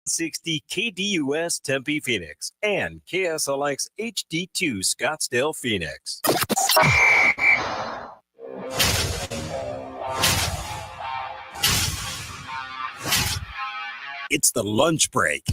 60 KDUS Tempe Phoenix and KSLX HD2 Scottsdale Phoenix. It's the lunch break.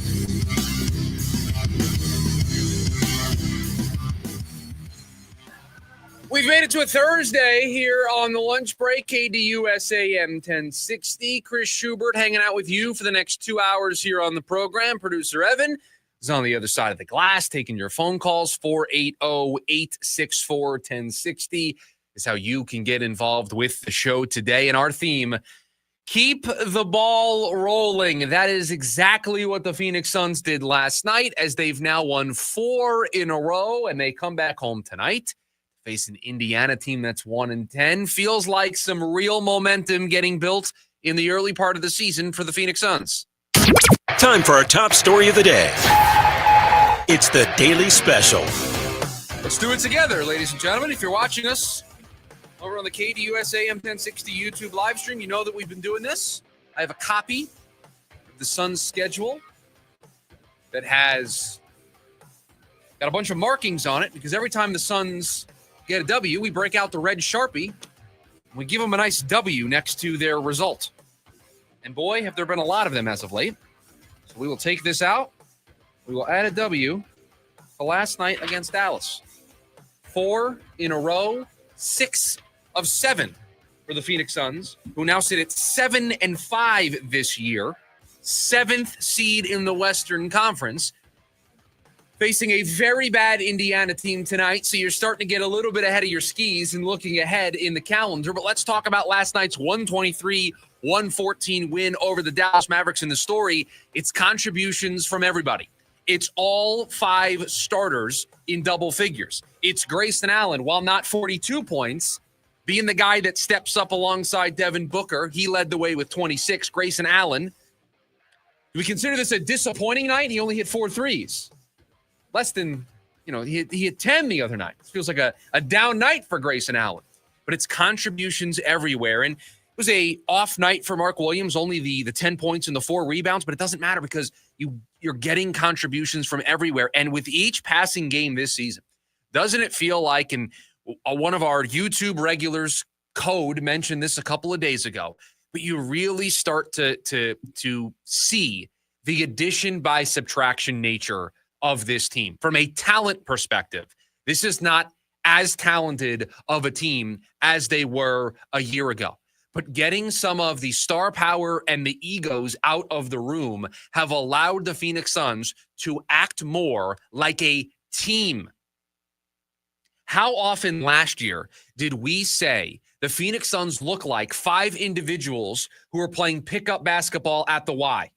We've made it to a Thursday here on the lunch break. KDUS AM 1060. Chris Schubert hanging out with you for the next 2 hours here on the program. Producer Evan is on the other side of the glass taking your phone calls. 480-864-1060 is how you can get involved with the show today. And our theme, keep the ball rolling. That is exactly what the Phoenix Suns did last night, as they've now won 4 in a row, and they come back home tonight. Face an Indiana team that's 1-10. Feels like some real momentum getting built in the early part of the season for the Phoenix Suns. Time for our top story of the day. It's the Daily Special. Let's do it together, ladies and gentlemen. If you're watching us over on the KDUS AM 1060 YouTube live stream, you know that we've been doing this. I have a copy of the Suns schedule that has got a bunch of markings on it, because every time the Suns get a W, we break out the red Sharpie. We give them a nice W next to their result. And boy, have there been a lot of them as of late. So we will take this out. We will add a W for last night against Dallas. 4 in a row, 6 of 7 for the Phoenix Suns, who now sit at 7-5 this year. 7th seed in the Western Conference, facing a very bad Indiana team tonight, so you're starting to get a little bit ahead of your skis and looking ahead in the calendar. But let's talk about last night's 123-114 win over the Dallas Mavericks. In the story, it's contributions from everybody. It's all 5 starters in double figures. It's Grayson Allen, while not 42 points, being the guy that steps up alongside Devin Booker. He led the way with 26. Grayson Allen, do we consider this a disappointing night? He only hit 4 threes. Less than, he hit 10 the other night. It feels like a down night for Grayson Allen. But it's contributions everywhere. And it was a off night for Mark Williams, only the 10 points and the 4 rebounds. But it doesn't matter, because you're getting contributions from everywhere. And with each passing game this season, doesn't it feel like, and one of our YouTube regulars, Code, mentioned this a couple of days ago, but you really start to see the addition by subtraction nature of this team. From a talent perspective, this is not as talented of a team as they were a year ago. But getting some of the star power and the egos out of the room have allowed the Phoenix Suns to act more like a team. How often last year did we say the Phoenix Suns look like 5 individuals who are playing pickup basketball at the Y?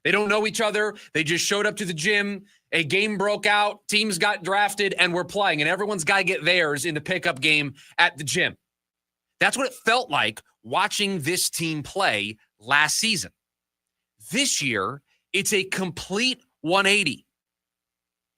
They don't know each other. They just showed up to the gym. A game broke out. Teams got drafted, and we're playing. And everyone's got to get theirs in the pickup game at the gym. That's what it felt like watching this team play last season. This year, it's a complete 180.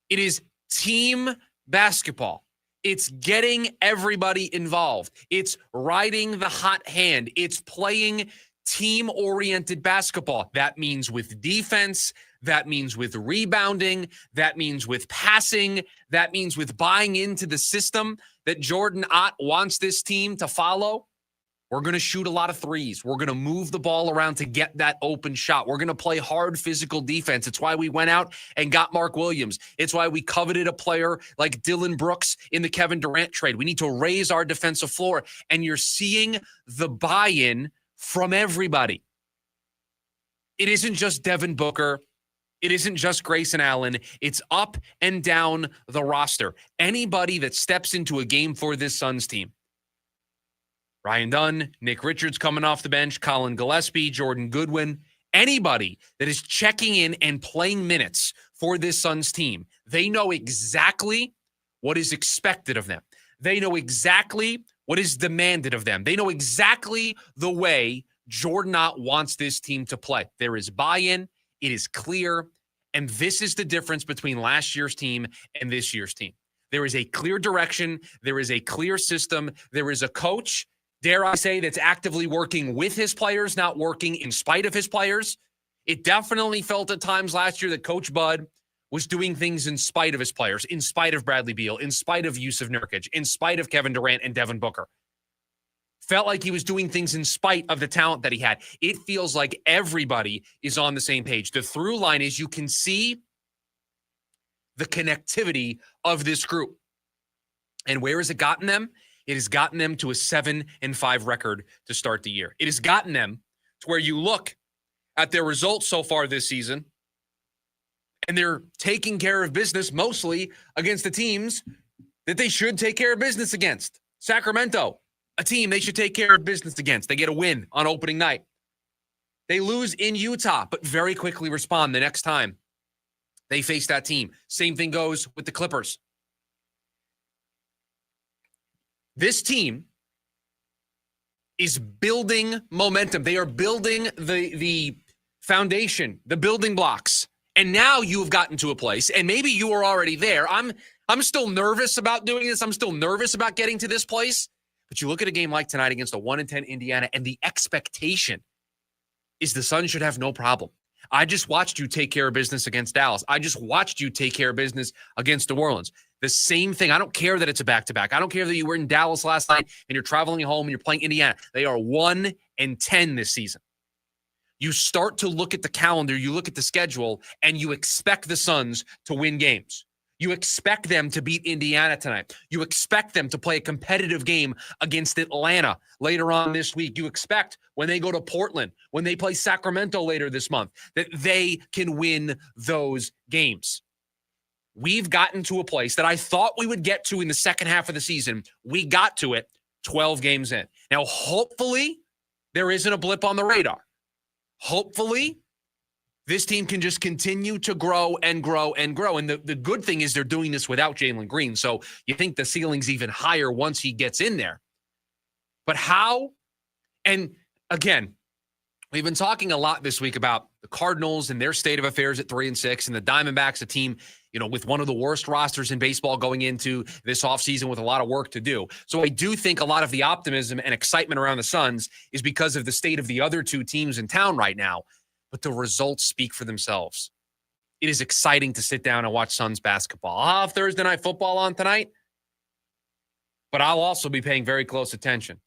It is team basketball. It's getting everybody involved. It's riding the hot hand. It's playing team-oriented basketball. That means with defense. That means with rebounding. That means with passing. That means with buying into the system that Jordan Ott wants this team to follow. We're going to shoot a lot of threes. We're going to move the ball around to get that open shot. We're going to play hard physical defense. It's why we went out and got Mark Williams. It's why we coveted a player like Dylan Brooks in the Kevin Durant trade. We need to raise our defensive floor. And you're seeing the buy-in from everybody. It isn't just Devin Booker. It isn't just Grayson Allen. It's up and down the roster. Anybody that steps into a game for this Suns team, Ryan Dunn, Nick Richards coming off the bench, Colin Gillespie, Jordan Goodwin, anybody that is checking in and playing minutes for this Suns team, they know exactly what is expected of them. They know exactly what is demanded of them. They know exactly the way Jordan Ott wants this team to play. There is buy-in. It is clear. And this is the difference between last year's team and this year's team. There is a clear direction. There is a clear system. There is a coach, dare I say, that's actively working with his players, not working in spite of his players. It definitely felt at times last year that Coach Bud was doing things in spite of his players, in spite of Bradley Beal, in spite of Yusuf Nurkic, in spite of Kevin Durant and Devin Booker. Felt like he was doing things in spite of the talent that he had. It feels like everybody is on the same page. The through line is you can see the connectivity of this group. And where has it gotten them? It has gotten them to a 7-5 record to start the year. It has gotten them to where you look at their results so far this season, and they're taking care of business mostly against the teams that they should take care of business against. Sacramento, a team they should take care of business against. They get a win on opening night. They lose in Utah, but very quickly respond the next time they face that team. Same thing goes with the Clippers. This team is building momentum. They are building the foundation, the building blocks. And now you have gotten to a place, and maybe you were already there. I'm still nervous about doing this. I'm still nervous about getting to this place. But you look at a game like tonight against a 1-10 Indiana, and the expectation is the Suns should have no problem. I just watched you take care of business against Dallas. I just watched you take care of business against New Orleans. The same thing. I don't care that it's a back-to-back. I don't care that you were in Dallas last night and you're traveling home and you're playing Indiana. They are 1-10 this season. You start to look at the calendar, you look at the schedule, and you expect the Suns to win games. You expect them to beat Indiana tonight. You expect them to play a competitive game against Atlanta later on this week. You expect when they go to Portland, when they play Sacramento later this month, that they can win those games. We've gotten to a place that I thought we would get to in the second half of the season. We got to it 12 games in. Now, hopefully, there isn't a blip on the radar. Hopefully, this team can just continue to grow and grow and grow. And the good thing is they're doing this without Jalen Green. So you think the ceiling's even higher once he gets in there. But how? And again, we've been talking a lot this week about the Cardinals and their state of affairs at 3-6 and the Diamondbacks, a team, with one of the worst rosters in baseball going into this offseason with a lot of work to do. So I do think a lot of the optimism and excitement around the Suns is because of the state of the other two teams in town right now. But the results speak for themselves. It is exciting to sit down and watch Suns basketball. I'll have Thursday Night Football on tonight, but I'll also be paying very close attention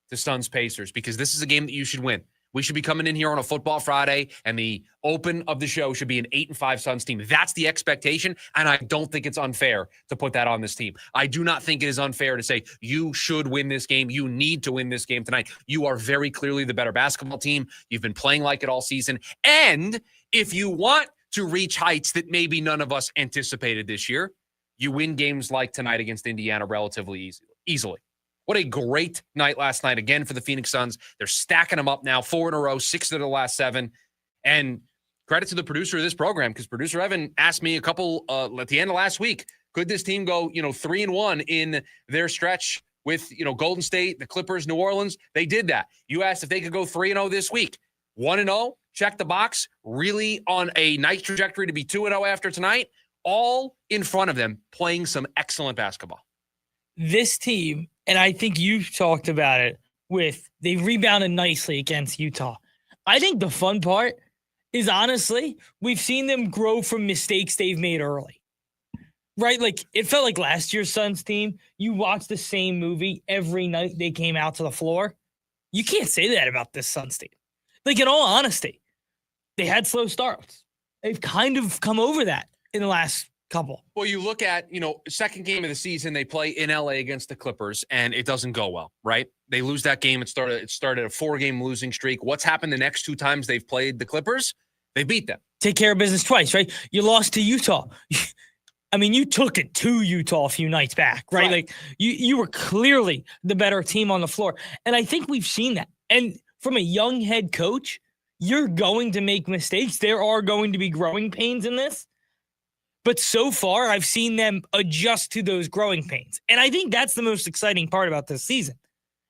to Suns Pacers because this is a game that you should win. We should be coming in here on a Football Friday, and the open of the show should be an 8-5 Suns team. That's the expectation, and I don't think it's unfair to put that on this team. I do not think it is unfair to say you should win this game. You need to win this game tonight. You are very clearly the better basketball team. You've been playing like it all season. And if you want to reach heights that maybe none of us anticipated this year, you win games like tonight against Indiana relatively easily. What a great night last night again for the Phoenix Suns. They're stacking them up now, 4 in a row, 6 of the last 7. And credit to the producer of this program, because producer Evan asked me a couple at the end of last week, could this team go, 3-1 in their stretch with, Golden State, the Clippers, New Orleans? They did that. You asked if they could go 3-0 this week. 1-0, check the box, really on a nice trajectory to be 2-0 after tonight. All in front of them playing some excellent basketball. This team, and I think you talked about it they rebounded nicely against Utah. I think the fun part is, honestly, we've seen them grow from mistakes they've made early, right? Like, it felt like last year's Suns team, you watched the same movie every night they came out to the floor. You can't say that about this Suns team. Like, in all honesty, they had slow starts. They've kind of come over that in the last couple. Well, you look at, second game of the season, they play in LA against the Clippers, and it doesn't go well, right? They lose that game. It started a 4-game losing streak. What's happened the next 2 times they've played the Clippers? They beat them. Take care of business twice, right? You lost to Utah. I mean, you took it to Utah a few nights back, right? Like, you were clearly the better team on the floor. And I think we've seen that. And from a young head coach, you're going to make mistakes. There are going to be growing pains in this. But so far, I've seen them adjust to those growing pains. And I think that's the most exciting part about this season,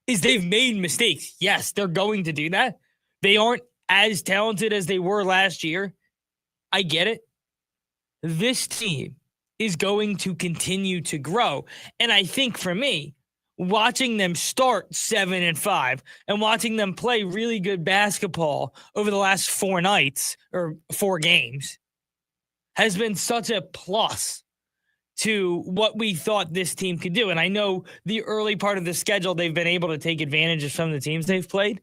is they've made mistakes. Yes, they're going to do that. They aren't as talented as they were last year. I get it. This team is going to continue to grow. And I think for me, watching them start 7-5 and watching them play really good basketball over the last 4 nights or 4 games has been such a plus to what we thought this team could do. And I know the early part of the schedule, they've been able to take advantage of some of the teams they've played.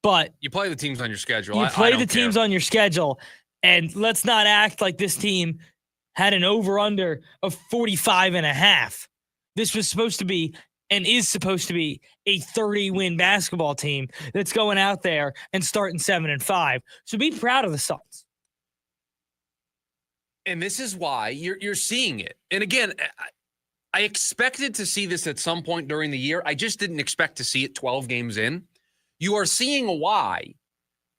But you play the teams on your schedule. You play the teams on your schedule. And let's not act like this team had an over-under of 45.5. This was supposed to be and is supposed to be a 30-win basketball team that's going out there and starting 7-5. So be proud of the Suns. And this is why you're seeing it. And again, I expected to see this at some point during the year. I just didn't expect to see it 12 games in. You are seeing why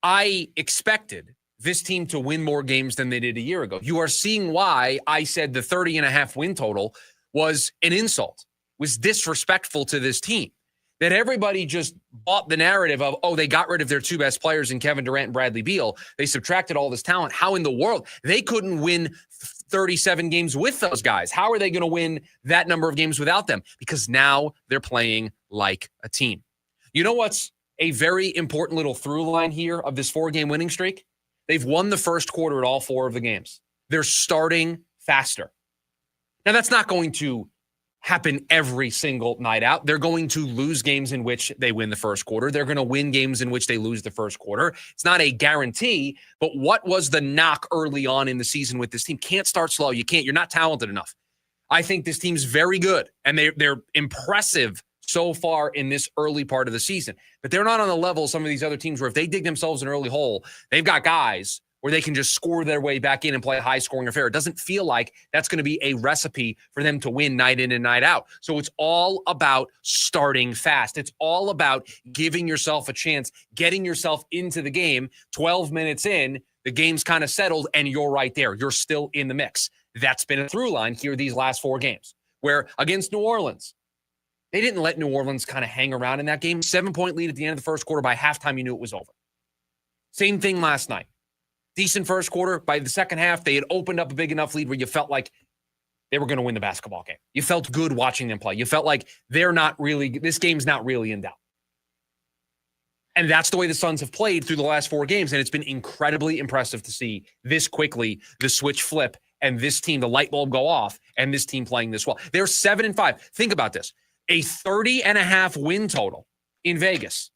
I expected this team to win more games than they did a year ago. You are seeing why I said the 30.5 win total was an insult, was disrespectful to this team. That everybody just bought the narrative of, oh, they got rid of their 2 best players in Kevin Durant and Bradley Beal. They subtracted all this talent. How in the world? They couldn't win 37 games with those guys. How are they going to win that number of games without them? Because now they're playing like a team. You know what's a very important little through line here of this 4-game winning streak? They've won the first quarter at all 4 of the games. They're starting faster. Now, that's not going to happen every single night out. They're going to lose games in which they win the first quarter. They're going to win games in which they lose the first quarter. It's not a guarantee, but what was the knock early on in the season with this team? Can't start slow. You can't. You're not talented enough. I think this team's very good, and they're impressive so far in this early part of the season. But they're not on the level of some of these other teams where if they dig themselves an early hole, they've got guys where they can just score their way back in and play a high-scoring affair. It doesn't feel like that's going to be a recipe for them to win night in and night out. So it's all about starting fast. It's all about giving yourself a chance, getting yourself into the game. 12 minutes in, the game's kind of settled, and you're right there. You're still in the mix. That's been a through line here these last 4 games, where against New Orleans, they didn't let New Orleans kind of hang around in that game. 7-point lead at the end of the first quarter. By halftime, you knew it was over. Same thing last night. Decent first quarter. By the second half, they had opened up a big enough lead where you felt like they were going to win the basketball game. You felt good watching them play. You felt like this game's not really in doubt. And that's the way the Suns have played through the last 4 games. And it's been incredibly impressive to see this quickly, the switch flip, and this team, the light bulb go off, and this team playing this well. They're 7-5. Think about this. A 30.5 win total in Vegas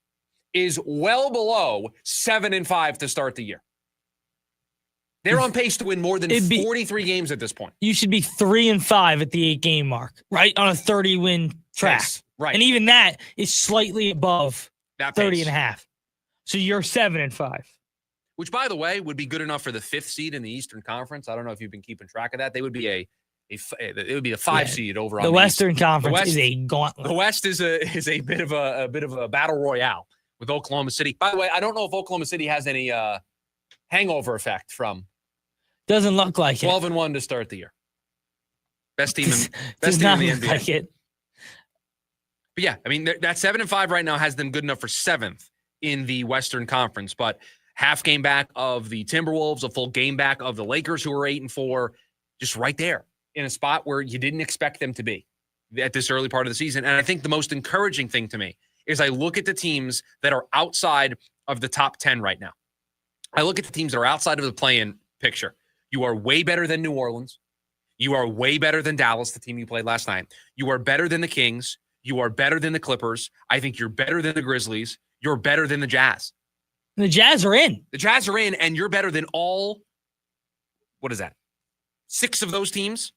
is well below 7-5 to start the year. They're on pace to win more than 43 games at this point. You should be 3-5 at the 8-game mark, right? On a 30-win track. Yes, right. And even that is slightly above that 30.5. So you're 7-5. Which, by the way, would be good enough for the 5th seed in the Eastern Conference. I don't know if you've been keeping track of that. They would be it would be a 5 seed over on the Western East. Conference is a gauntlet. The West is a bit of a battle royale with Oklahoma City. By the way, I don't know if Oklahoma City has any hangover effect from doesn't look like 12-1 to start the year. Best team in the NBA. Like it. But yeah, I mean that 7-5 right now has them good enough for 7th in the Western Conference, but half game back of the Timberwolves, a full game back of the Lakers, who are 8-4, just right there in a spot where you didn't expect them to be at this early part of the season. And I think the most encouraging thing to me is I look at the teams that are outside of the top 10 right now. I look at the teams that are outside of the play-in picture. You are way better than New Orleans. You are way better than Dallas, the team you played last night. You are better than the Kings. You are better than the Clippers. I think you're better than the Grizzlies. You're better than the Jazz. The Jazz are in. The Jazz are in, and you're better than all, 6 of those teams?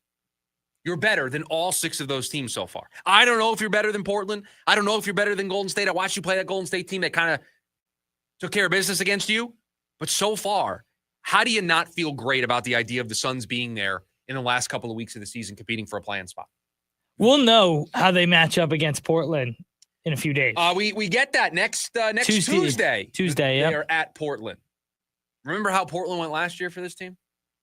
You're better than all 6 of those teams so far. I don't know if you're better than Portland. I don't know if you're better than Golden State. I watched you play that Golden State team that kind of took care of business against you. But so far, how do you not feel great about the idea of the Suns being there in the last couple of weeks of the season competing for a play-in spot? We'll know how they match up against Portland in a few days. We get that next Tuesday. Tuesday, yeah. They are at Portland. Remember how Portland went last year for this team?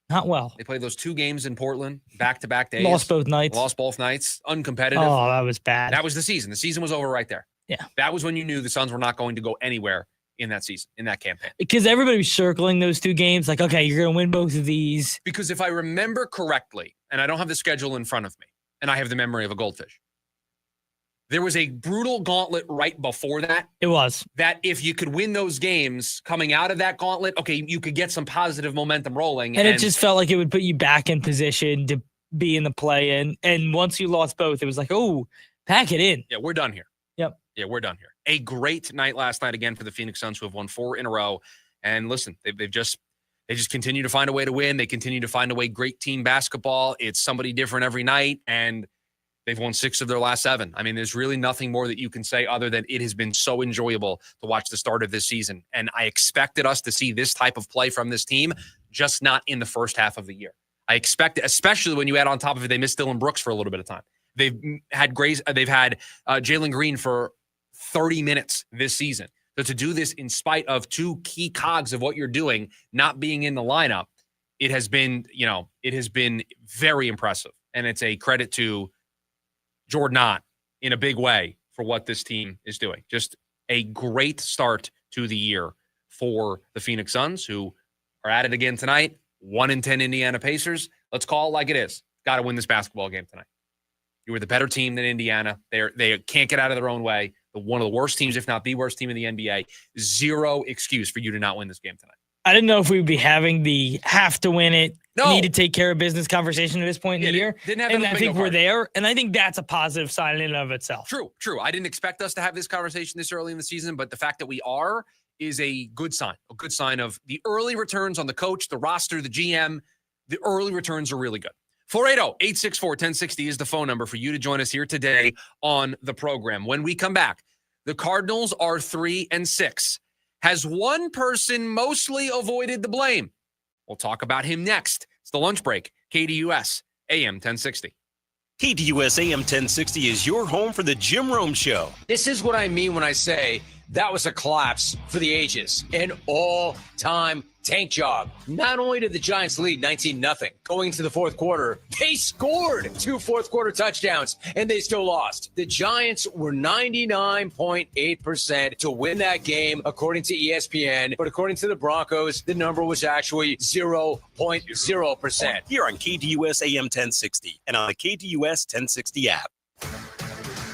Not well. They played those 2 games in Portland, back-to-back days. Lost both nights. Uncompetitive. Oh, that was bad. That was the season. The season was over right there. Yeah. That was when you knew the Suns were not going to go anywhere in that season, in that campaign. Because everybody was circling those 2 games like, okay, you're going to win both of these. Because if I remember correctly, and I don't have the schedule in front of me, and I have the memory of a goldfish, There was a brutal gauntlet right before that. It was. That if you could win those games coming out of that gauntlet, okay, you could get some positive momentum rolling. And it just felt like it would put you back in position to be in the play. And once you lost both, it was like, oh, pack it in. Yeah, we're done here. Yep. Yeah, we're done here. A great night last night again for the Phoenix Suns, who have won 4 in a row. And listen, they just continue to find a way to win. They continue to find a way. Great team basketball. It's somebody different every night. And they've won 6 of their last 7. I mean, there's really nothing more that you can say other than it has been so enjoyable to watch the start of this season. And I expected us to see this type of play from this team, just not in the first half of the year. I expect, especially when you add on top of it, they missed Dylan Brooks for a little bit of time. They've had Jalen Green for 30 minutes this season. So to do this in spite of 2 key cogs of what you're doing not being in the lineup, it has been very impressive. And it's a credit to Jordan Ott in a big way for what this team is doing. Just a great start to the year for the Phoenix Suns, who are at it again tonight. 1-10 Indiana Pacers. Let's call it like it is. Got to win this basketball game tonight. You were the better team than Indiana. They can't get out of their own way. One of the worst teams, if not the worst team in the NBA. Zero excuse for you to not win this game tonight. I didn't know if we'd be having the have to win it, need to take care of business conversation at this point in the year. Didn't have and I think we're there, and I think that's a positive sign in and of itself. True. I didn't expect us to have this conversation this early in the season, but the fact that we are is a good sign of the early returns on the coach, the roster, the GM. The early returns are really good. 480-864-1060 is the phone number for you to join us here today on the program. When we come back, the Cardinals are 3-6. Has one person mostly avoided the blame? We'll talk about him next. It's the lunch break. KDUS AM 1060. KDUS AM 1060 is your home for the Jim Rome Show. This is what I mean when I say that was a collapse for the ages. An all-time tank job. Not only did the Giants lead 19-0 going into the fourth quarter, they scored 2 fourth-quarter touchdowns, and they still lost. The Giants were 99.8% to win that game, according to ESPN. But according to the Broncos, the number was actually 0.0%. Here on KDUS AM 1060 and on the KDUS 1060 app.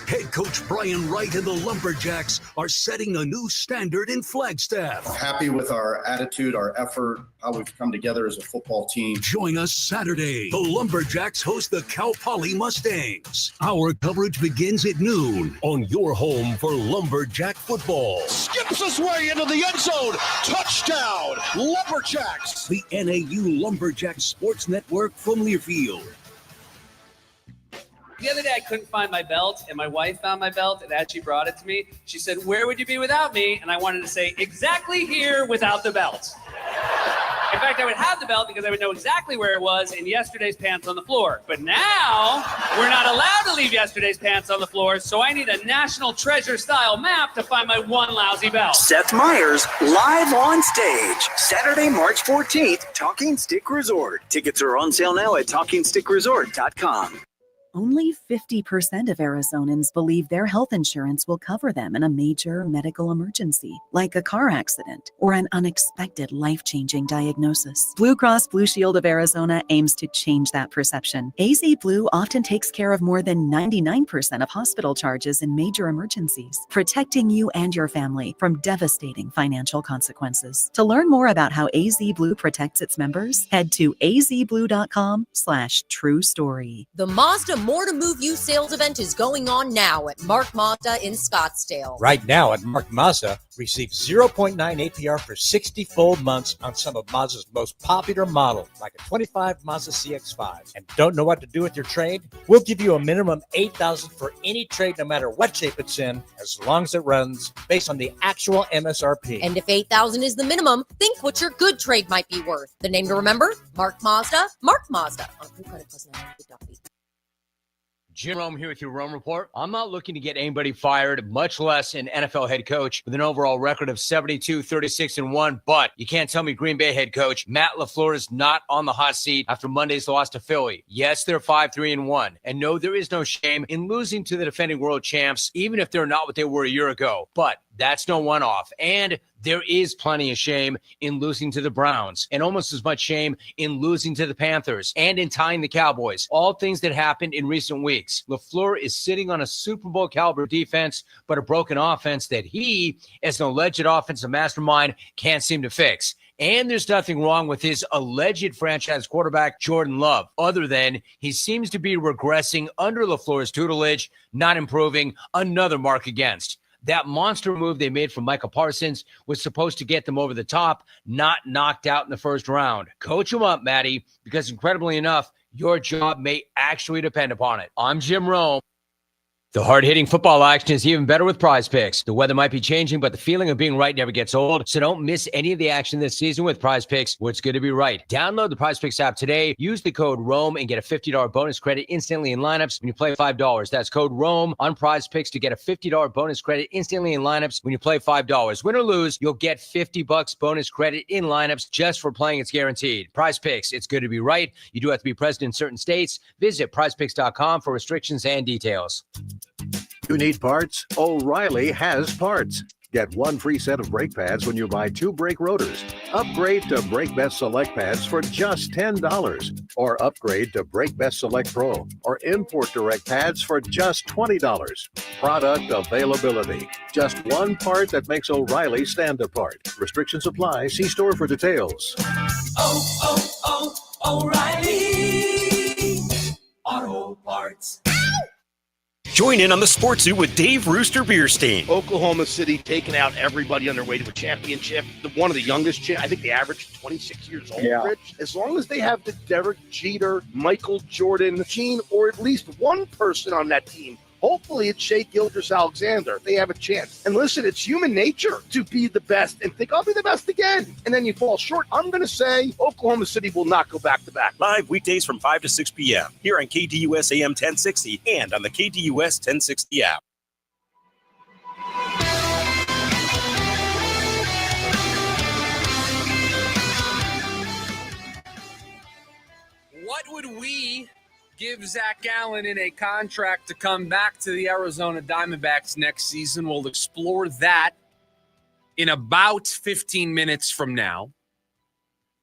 Head coach Brian Wright and the Lumberjacks are setting a new standard in Flagstaff. Happy with our attitude, our effort, how we've come together as a football team. Join us Saturday. The Lumberjacks host the Cal Poly Mustangs. Our coverage begins at noon on your home for Lumberjack football. Skips his way into the end zone. Touchdown, Lumberjacks. The NAU Lumberjacks Sports Network from Learfield. The other day, I couldn't find my belt, and my wife found my belt, and as she brought it to me, she said, "Where would you be without me?" And I wanted to say, "Exactly here without the belt." In fact, I would have the belt because I would know exactly where it was in yesterday's pants on the floor. But now, we're not allowed to leave yesterday's pants on the floor, so I need a National Treasure-style map to find my one lousy belt. Seth Meyers, live on stage, Saturday, March 14th, Talking Stick Resort. Tickets are on sale now at TalkingStickResort.com. Only 50% of Arizonans believe their health insurance will cover them in a major medical emergency, like a car accident or an unexpected life-changing diagnosis. Blue Cross Blue Shield of Arizona aims to change that perception. AZ Blue often takes care of more than 99% of hospital charges in major emergencies, protecting you and your family from devastating financial consequences. To learn more about how AZ Blue protects its members, head to azblue.com/true story. The Mazda More to Move You sales event is going on now at Mark Mazda in Scottsdale. Right now at Mark Mazda, receive 0.9 APR for 60 full months on some of Mazda's most popular models, like a 25 Mazda CX-5. And don't know what to do with your trade? We'll give you a minimum $8,000 for any trade, no matter what shape it's in, as long as it runs based on the actual MSRP. And if $8,000 is the minimum, think what your good trade might be worth. The name to remember? Mark Mazda. Mark Mazda. On credit plus 900. Jim Rome here with your Rome Report. I'm not looking to get anybody fired, much less an NFL head coach with an overall record of 72-36-1. But you can't tell me Green Bay head coach Matt LaFleur is not on the hot seat after Monday's loss to Philly. Yes, they're 5-3-1. And no, there is no shame in losing to the defending world champs, even if they're not what they were a year ago. But That's no one-off. And there is plenty of shame in losing to the Browns, and almost as much shame in losing to the Panthers and in tying the Cowboys. All things that happened in recent weeks. LaFleur is sitting on a Super Bowl caliber defense, but a broken offense that he, as an alleged offensive mastermind, can't seem to fix. And there's nothing wrong with his alleged franchise quarterback, Jordan Love, other than he seems to be regressing under LaFleur's tutelage, not improving, another mark against. That monster move they made from Micah Parsons was supposed to get them over the top, not knocked out in the first round. Coach him up, Matty, because incredibly enough, your job may actually depend upon it. I'm Jim Rome. The hard-hitting football action is even better with Prize Picks. The weather might be changing, but the feeling of being right never gets old. So don't miss any of the action this season with Prize Picks, where it's good to be right. Download the Prize Picks app today. Use the code ROME and get a $50 bonus credit instantly in lineups when you play $5. That's code ROME on Prize Picks to get a $50 bonus credit instantly in lineups when you play $5. Win or lose, you'll get $50 bonus credit in lineups just for playing. It's guaranteed. Prize Picks, it's good to be right. You do have to be present in certain states. Visit prizepicks.com for restrictions and details. You need parts? O'Reilly has parts. Get one free set of brake pads when you buy 2 brake rotors. Upgrade to Brake Best Select pads for just $10. Or upgrade to Brake Best Select Pro or Import Direct pads for just $20. Product availability. Just one part that makes O'Reilly stand apart. Restrictions apply. See store for details. O'Reilly Auto Parts. Join in on the Sports Zoo with Dave Rooster Bierstein. Oklahoma City taking out everybody on their way to a championship. One of the youngest, I think the average is 26 years old, Rich. As long as they have the Derek Jeter, Michael Jordan team, or at least one person on that team, hopefully it's Shea Gilgeous-Alexander, they have a chance. And listen, it's human nature to be the best and think, I'll be the best again. And then you fall short. I'm going to say Oklahoma City will not go back-to-back. Live weekdays from 5 to 6 p.m. here on KDUS AM 1060 and on the KDUS 1060 app. What would we give Zac Gallen in a contract to come back to the Arizona Diamondbacks next season? We'll explore that in about 15 minutes from now.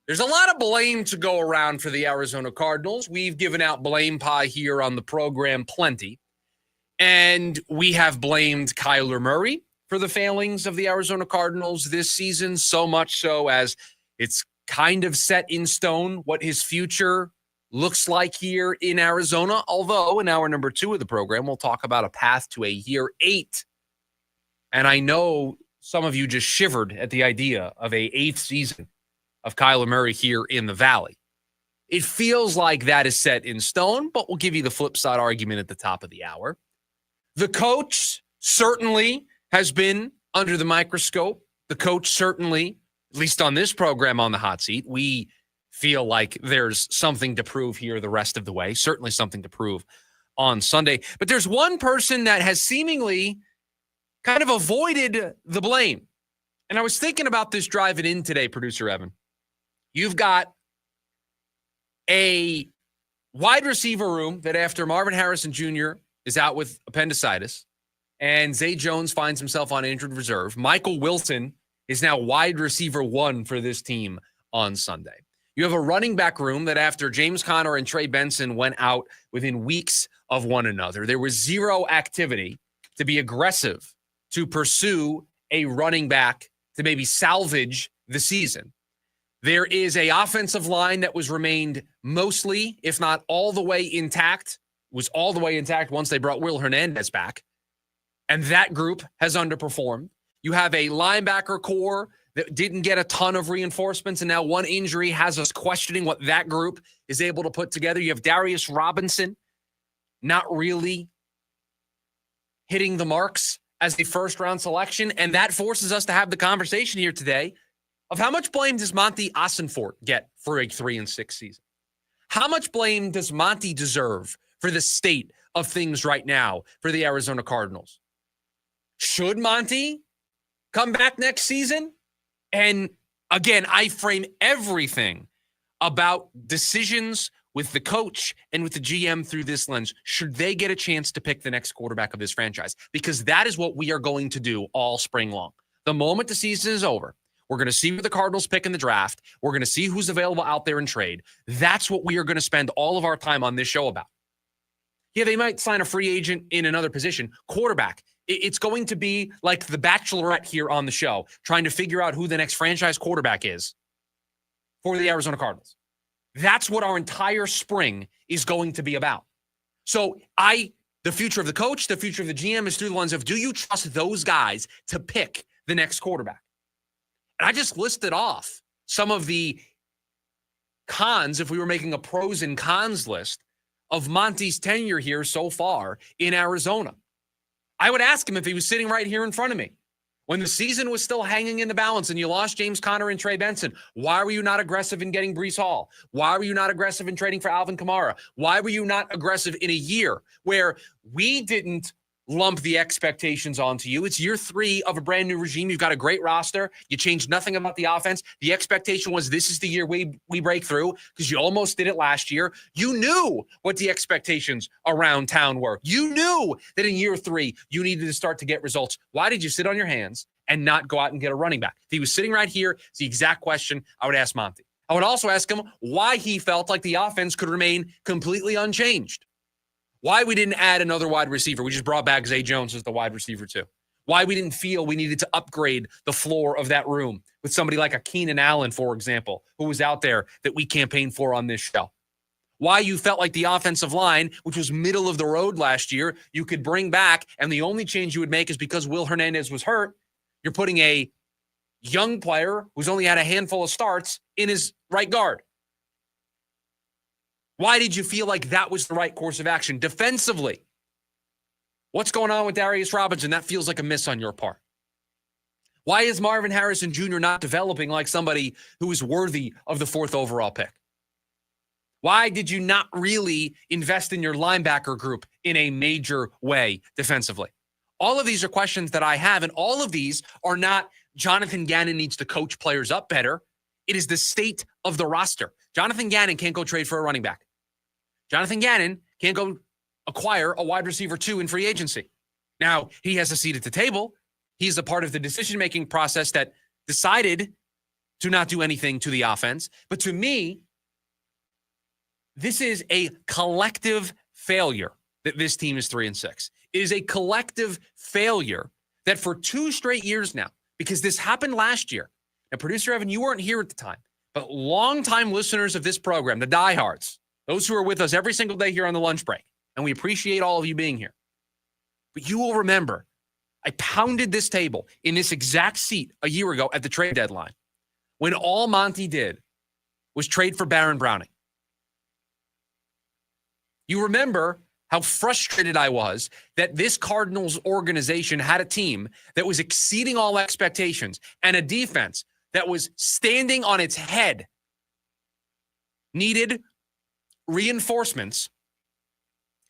There's a lot of blame to go around for the Arizona Cardinals. We've given out blame pie here on the program plenty. And we have blamed Kyler Murray for the failings of the Arizona Cardinals this season, so much so as it's kind of set in stone what his future looks like here in Arizona. Although in hour number 2 of the program, we'll talk about a path to a year 8. And I know some of you just shivered at the idea of a 8th season of Kyler Murray here in the Valley. It feels like that is set in stone, but we'll give you the flip side argument at the top of the hour. The coach certainly has been under the microscope. The coach certainly, at least on this program, on the hot seat. We feel like there's something to prove here the rest of the way. Certainly something to prove on Sunday. But there's one person that has seemingly kind of avoided the blame. And I was thinking about this driving in today, producer Evan. You've got a wide receiver room that after Marvin Harrison Jr. is out with appendicitis and Zay Jones finds himself on injured reserve, Michael Wilson is now wide receiver 1 for this team on Sunday. You have a running back room that after James Conner and Trey Benson went out within weeks of one another, there was zero activity to be aggressive to pursue a running back to maybe salvage the season. There is a offensive line that was remained mostly, if not all the way intact, was all the way intact once they brought Will Hernandez back. And that group has underperformed. You have a linebacker core that didn't get a ton of reinforcements, and now one injury has us questioning what that group is able to put together. You have Darius Robinson not really hitting the marks as a first-round selection, and that forces us to have the conversation here today of how much blame does Monti Ossenfort get for a 3-6 season? How much blame does Monti deserve for the state of things right now for the Arizona Cardinals? Should Monti come back next season? And again, I frame everything about decisions with the coach and with the GM through this lens, should they get a chance to pick the next quarterback of this franchise? Because that is what we are going to do all spring long. The moment the season is over, we're going to see who the Cardinals pick in the draft. We're going to see who's available out there in trade. That's what we are going to spend all of our time on this show about. Yeah, they might sign a free agent in another position. Quarterback. It's going to be like the Bachelorette here on the show, trying to figure out who the next franchise quarterback is for the Arizona Cardinals. That's what our entire spring is going to be about. So the future of the coach, the future of the GM is through the lens of, do you trust those guys to pick the next quarterback? And I just listed off some of the cons, if we were making a pros and cons list, of Monti's tenure here so far in Arizona. I would ask him if he was sitting right here in front of me. When the season was still hanging in the balance and you lost James Conner and Trey Benson, why were you not aggressive in getting Breece Hall? Why were you not aggressive in trading for Alvin Kamara? Why were you not aggressive in a year where we didn't lump the expectations onto you? It's year 3 of a brand new regime. You've got a great roster. You changed nothing about the offense. The expectation was this is the year we break through, because you almost did it last year. You knew what the expectations around town were. You knew that in year 3, you needed to start to get results. Why did you sit on your hands and not go out and get a running back? If he was sitting right here, it's the exact question I would ask Monti. I would also ask him why he felt like the offense could remain completely unchanged. Why we didn't add another wide receiver. We just brought back Zay Jones as the wide receiver too. Why we didn't feel we needed to upgrade the floor of that room with somebody like a Keenan Allen, for example, who was out there that we campaigned for on this show. Why you felt like the offensive line, which was middle of the road last year, you could bring back, and the only change you would make is because Will Hernandez was hurt. You're putting a young player who's only had a handful of starts in his right guard. Why did you feel like that was the right course of action? Defensively, what's going on with Darius Robinson? That feels like a miss on your part. Why is Marvin Harrison Jr. not developing like somebody who is worthy of the 4th overall pick? Why did you not really invest in your linebacker group in a major way defensively? All of these are questions that I have, and all of these are not Jonathan Gannon needs to coach players up better. It is the state of the roster. Jonathan Gannon can't go trade for a running back. Jonathan Gannon can't go acquire a wide receiver 2 in free agency. Now, he has a seat at the table. He's a part of the decision-making process that decided to not do anything to the offense. But to me, this is a collective failure that this team is 3-6. It is a collective failure that for 2 straight years now, because this happened last year, and producer Evan, you weren't here at the time, but longtime listeners of this program, the diehards, those who are with us every single day here on the lunch break, and we appreciate all of you being here. But you will remember, I pounded this table in this exact seat a year ago at the trade deadline when all Monti did was trade for Baron Browning. You remember how frustrated I was that this Cardinals organization had a team that was exceeding all expectations and a defense that was standing on its head, needed reinforcements,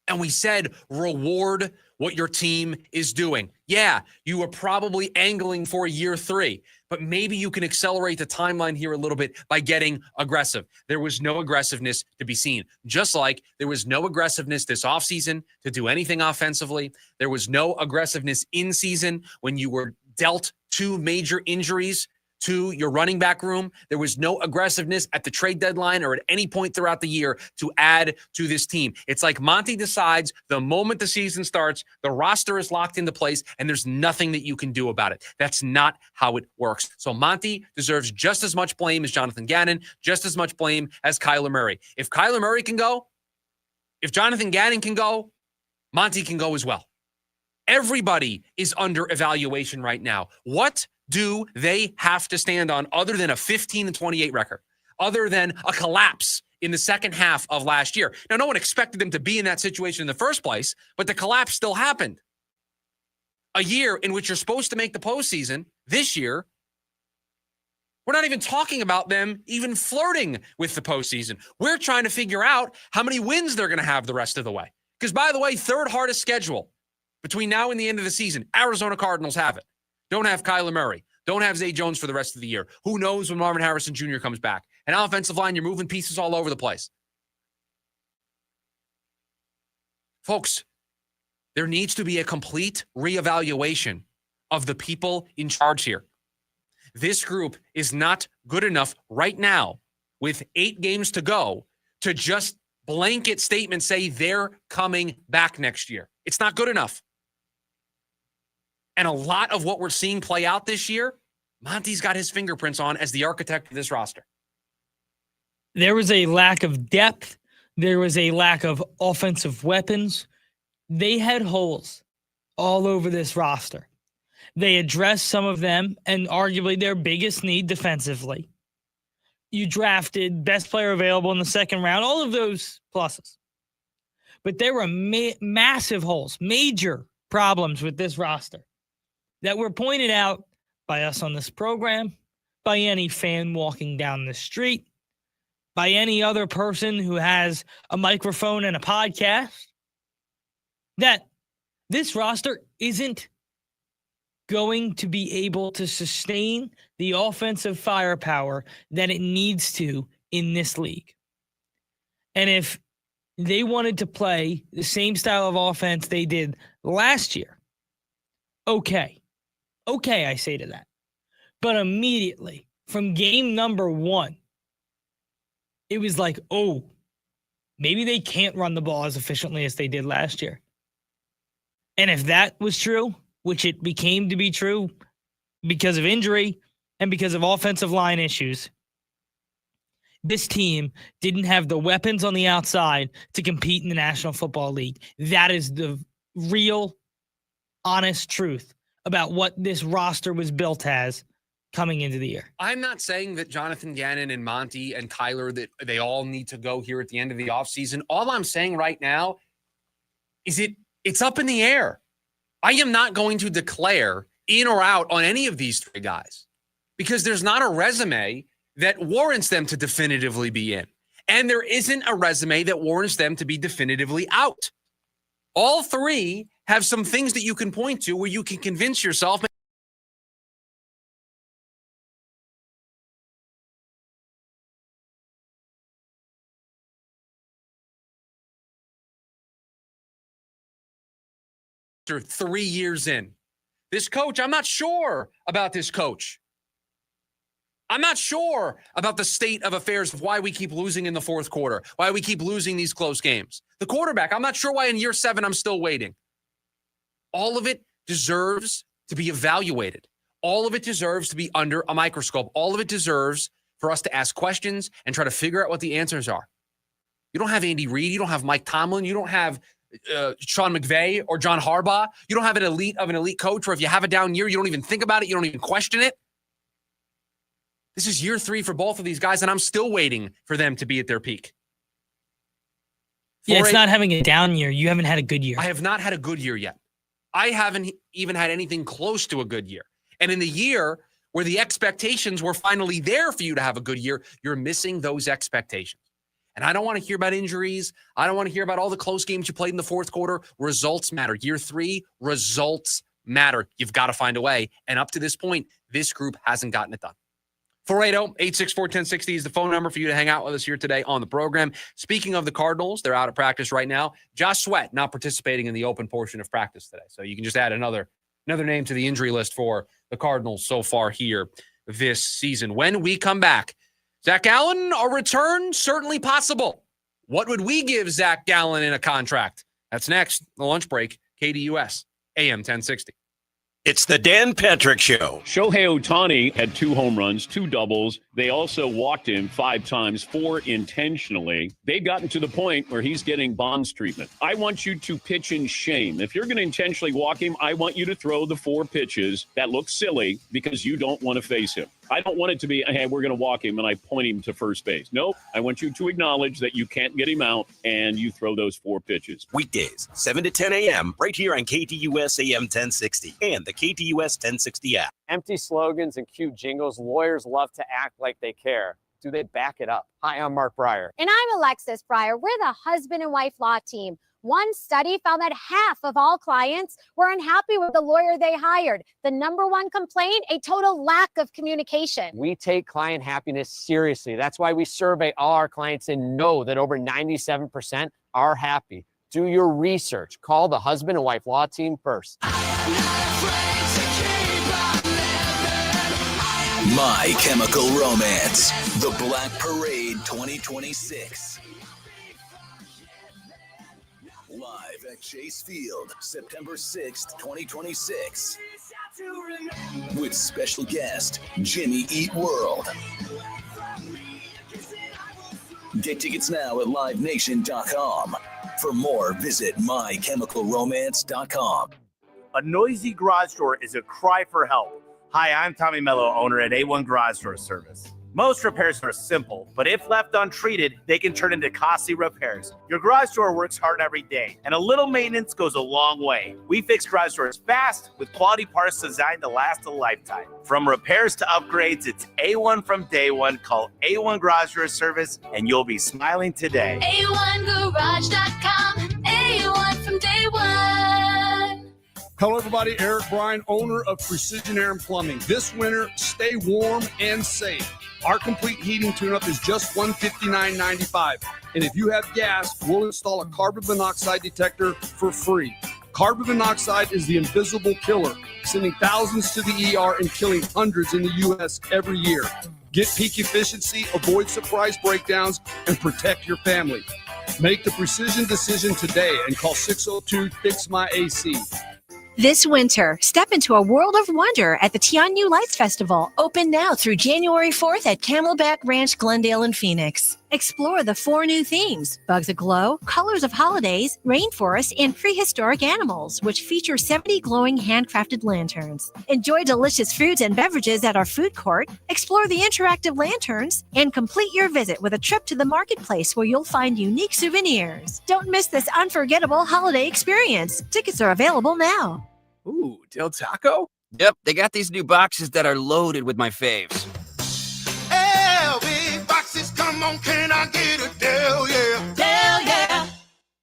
and we said, reward what your team is doing. Yeah, you were probably angling for year 3, but maybe you can accelerate the timeline here a little bit by getting aggressive. There was no aggressiveness to be seen. Just like there was no aggressiveness this offseason to do anything offensively. There was no aggressiveness in season when you were dealt 2 major injuries to your running back room. There was no aggressiveness at the trade deadline or at any point throughout the year to add to this team. It's like Monti decides the moment the season starts, the roster is locked into place, and there's nothing that you can do about it. That's not how it works. So Monti deserves just as much blame as Jonathan Gannon, just as much blame as Kyler Murray. If Kyler Murray can go, if Jonathan Gannon can go, Monti can go as well. Everybody is under evaluation right now. What do they have to stand on other than a 15-28 record, other than a collapse in the second half of last year? Now, no one expected them to be in that situation in the first place, but the collapse still happened. A year in which you're supposed to make the postseason this year, we're not even talking about them even flirting with the postseason. We're trying to figure out how many wins they're going to have the rest of the way. Because, by the way, 3rd hardest schedule between now and the end of the season. Arizona Cardinals have it. Don't have Kyler Murray. Don't have Zay Jones for the rest of the year. Who knows when Marvin Harrison Jr. comes back? An offensive line, you're moving pieces all over the place. Folks, there needs to be a complete reevaluation of the people in charge here. This group is not good enough right now with 8 games to go to just blanket statement say they're coming back next year. It's not good enough. And a lot of what we're seeing play out this year, Monti's got his fingerprints on as the architect of this roster. There was a lack of depth. There was a lack of offensive weapons. They had holes all over this roster. They addressed some of them and arguably their biggest need defensively. You drafted best player available in the second round, all of those pluses. But there were massive holes, major problems with this roster that were pointed out by us on this program, by any fan walking down the street, by any other person who has a microphone and a podcast, that this roster isn't going to be able to sustain the offensive firepower that it needs to in this league. And if they wanted to play the same style of offense they did last year, okay, I say to that. But immediately from game number 1, it was like, oh, maybe they can't run the ball as efficiently as they did last year. And if that was true, which it became to be true because of injury and because of offensive line issues, this team didn't have the weapons on the outside to compete in the National Football League. That is the real, honest truth about what this roster was built as coming into the year. I'm not saying that Jonathan Gannon and Monti and Kyler, that they all need to go here at the end of the offseason. All I'm saying right now is it's up in the air. I am not going to declare in or out on any of these 3 guys because there's not a resume that warrants them to definitively be in. And there isn't a resume that warrants them to be definitively out. All 3 have some things that you can point to where you can convince yourself. After 3 years in, this coach, I'm not sure about this coach. I'm not sure about the state of affairs of why we keep losing in the fourth quarter, why we keep losing these close games. The quarterback, I'm not sure why in year 7 I'm still waiting. All of it deserves to be evaluated. All of it deserves to be under a microscope. All of it deserves for us to ask questions and try to figure out what the answers are. You don't have Andy Reid. You don't have Mike Tomlin. You don't have Sean McVay or John Harbaugh. You don't have an elite coach where if you have a down year, you don't even think about it. You don't even question it. This is year 3 for both of these guys, and I'm still waiting for them to be at their peak. Yeah, it's not having a down year. You haven't had a good year. I have not had a good year yet. I haven't even had anything close to a good year. And in the year where the expectations were finally there for you to have a good year, you're missing those expectations. And I don't want to hear about injuries. I don't want to hear about all the close games you played in the fourth quarter. Results matter. Year 3, results matter. You've got to find a way. And up to this point, this group hasn't gotten it done. 480-864-1060 is the phone number for you to hang out with us here today on the program. Speaking of the Cardinals, they're out of practice right now. Josh Sweat not participating in the open portion of practice today. So you can just add another name to the injury list for the Cardinals so far here this season. When we come back, Zac Gallen, a return certainly possible. What would we give Zac Gallen in a contract? That's next, the lunch break, KDUS, AM 1060. It's the Dan Patrick Show. Shohei Ohtani had 2 home runs, 2 doubles. They also walked him 5 times, 4 intentionally. They've gotten to the point where he's getting Bonds treatment. I want you to pitch in shame. If you're going to intentionally walk him, I want you to throw the 4 pitches that look silly because you don't want to face him. I don't want it to be, hey, we're going to walk him and I point him to first base. Nope. I want you to acknowledge that you can't get him out and you throw those 4 pitches. Weekdays, 7 to 10 a.m., right here on KTUS AM 1060 and the KTUS 1060 app. Empty slogans and cute jingles. Lawyers love to act like they care. Do they back it up? Hi, I'm Mark Breyer. And I'm Alexis Breyer. We're the husband and wife law team. One study found that half of all clients were unhappy with the lawyer they hired. The number one complaint, a total lack of communication. We take client happiness seriously. That's why we survey all our clients and know that over 97% are happy. Do your research. Call the husband and wife law team first. My Chemical Romance, The Black Parade 2026. Live at Chase Field, September 6th, 2026. With special guest, Jimmy Eat World. Get tickets now at livenation.com. For more, visit mychemicalromance.com. A noisy garage door is a cry for help. Hi, I'm Tommy Mello, owner at A1 Garage Door Service. Most repairs are simple, but if left untreated, they can turn into costly repairs. Your garage door works hard every day, and a little maintenance goes a long way. We fix garage doors fast with quality parts designed to last a lifetime. From repairs to upgrades, it's A1 from day one. Call A1 Garage Door Service, and you'll be smiling today. A1Garage.com, A1 from day one. Hello, everybody. Eric Bryan, owner of Precision Air and Plumbing. This winter, stay warm and safe. Our complete heating tune-up is just $159.95. And if you have gas, we'll install a carbon monoxide detector for free. Carbon monoxide is the invisible killer, sending thousands to the ER and killing hundreds in the U.S. every year. Get peak efficiency, avoid surprise breakdowns, and protect your family. Make the precision decision today and call 602-FIX-MY-AC. This winter, step into a world of wonder at the Tianyu Lights Festival, open now through January 4th at Camelback Ranch, Glendale, and Phoenix. Explore the 4 new themes: Bugs Aglow, Colors of Holidays, Rainforest, and Prehistoric Animals, which feature 70 glowing handcrafted lanterns. Enjoy delicious foods and beverages at our food court, explore the interactive lanterns, and complete your visit with a trip to the marketplace where you'll find unique souvenirs. Don't miss this unforgettable holiday experience. Tickets are available now. Ooh, Del Taco? Yep, they got these new boxes that are loaded with my faves. LB boxes, come on, can I get a Del, yeah? Del, yeah.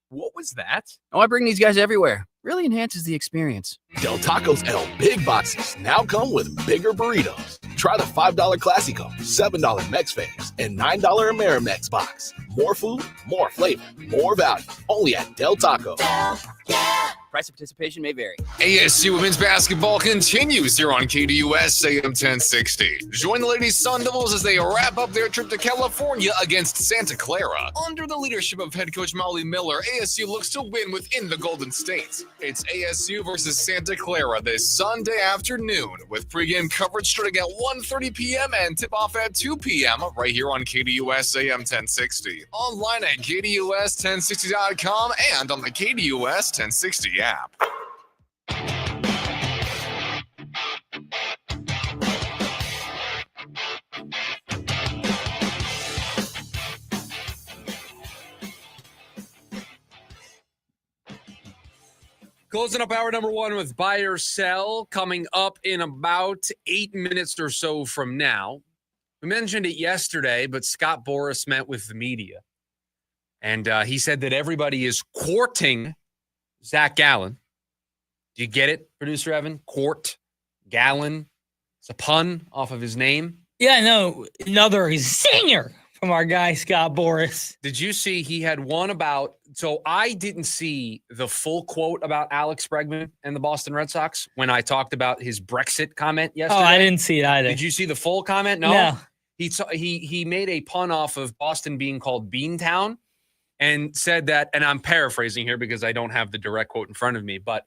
What was that? Oh, I bring these guys everywhere. Really enhances the experience. Del Taco's El Big Boxes now come with bigger burritos. Try the $5 Classico, $7 Mex Faves, and $9 Amerimex box. More food, more flavor, more value. Only at Del Taco. Del, yeah. Price of participation may vary. ASU women's basketball continues here on KDUS AM 1060. Join the Ladies Sun Devils as they wrap up their trip to California against Santa Clara. Under the leadership of head coach Molly Miller, ASU looks to win within the Golden State. It's ASU versus Santa Clara this Sunday afternoon with pregame coverage starting at 1:30 p.m. and tip-off at 2 p.m. right here on KDUS AM 1060. Online at KDUS1060.com and on the KDUS 1060 app. Closing up hour number 1 with Buy or Sell coming up in about 8 minutes or so from now. We mentioned it yesterday, but Scott Boras met with the media. And he said that everybody is courting Zac Gallen. Do you get it, producer Evan? Court, Gallen. It's a pun off of his name. Yeah, no, another zinger from our guy, Scott Boras. Did you see he had one about, so I didn't see the full quote about Alex Bregman and the Boston Red Sox when I talked about his Brexit comment yesterday. Oh, I didn't see it either. Did you see the full comment? No. He made a pun off of Boston being called Beantown and said that, and I'm paraphrasing here because I don't have the direct quote in front of me, but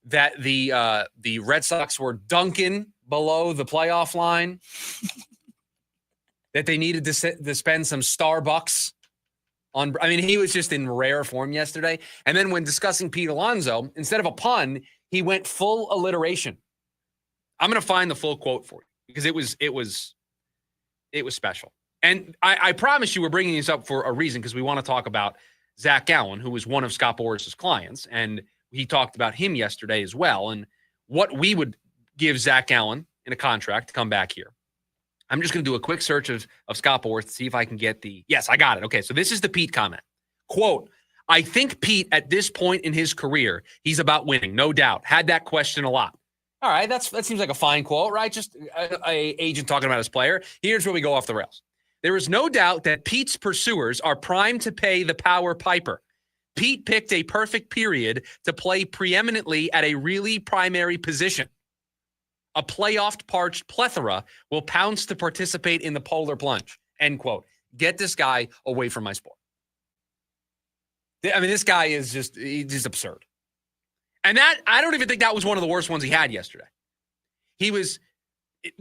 that the Red Sox were dunking below the playoff line, that they needed to spend some Starbucks on. I mean, he was just in rare form yesterday. And then when discussing Pete Alonso, instead of a pun, he went full alliteration. I'm going to find the full quote for you because it was special. And I promise you we're bringing this up for a reason because we want to talk about Zac Gallen, who was one of Scott Boras' clients. And he talked about him yesterday as well and what we would give Zac Gallen in a contract to come back here. I'm just going to do a quick search of Scott Boras to see if I can get yes, I got it. Okay, so this is the Pete comment. Quote, I think Pete at this point in his career, he's about winning, no doubt. Had that question a lot. All right, that seems like a fine quote, right? Just a agent talking about his player. Here's where we go off the rails. There is no doubt that Pete's pursuers are primed to pay the Power Piper. Pete picked a perfect period to play preeminently at a really primary position. A playoff-parched plethora will pounce to participate in the polar plunge. End quote. Get this guy away from my sport. I mean, this guy is he's absurd. And I don't even think that was one of the worst ones he had yesterday. His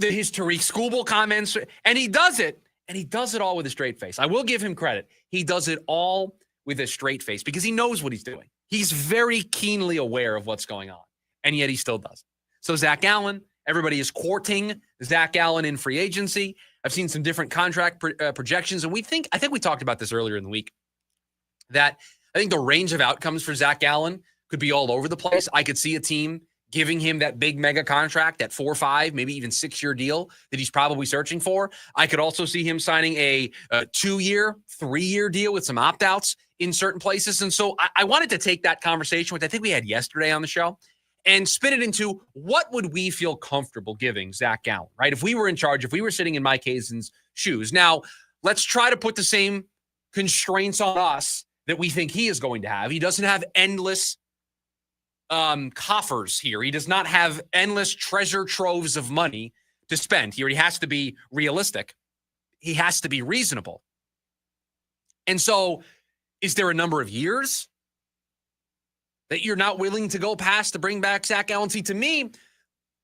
Tariq Schoolboy comments, and he does it all with a straight face. I will give him credit. He does it all with a straight face because he knows what he's doing. He's very keenly aware of what's going on, and yet he still does. So Zac Gallen, everybody is courting Zac Gallen in free agency. I've seen some different contract projections, and I think we talked about this earlier in the week, that I think the range of outcomes for Zac Gallen could be all over the place. I could see a team giving him that big mega contract, that 4 or 5, maybe even 6-year deal that he's probably searching for. I could also see him signing a 2-year, 3-year deal with some opt-outs in certain places. And so I wanted to take that conversation, which I think we had yesterday on the show, and spin it into what would we feel comfortable giving Zac Gallen, right? If we were in charge, if we were sitting in Mike Hazen's shoes. Now, let's try to put the same constraints on us that we think he is going to have. He doesn't have endless coffers here. He does not have endless treasure troves of money to spend here. He has to be realistic. He has to be reasonable. And so is there a number of years that you're not willing to go past to bring back Zac Gallen? See, to me,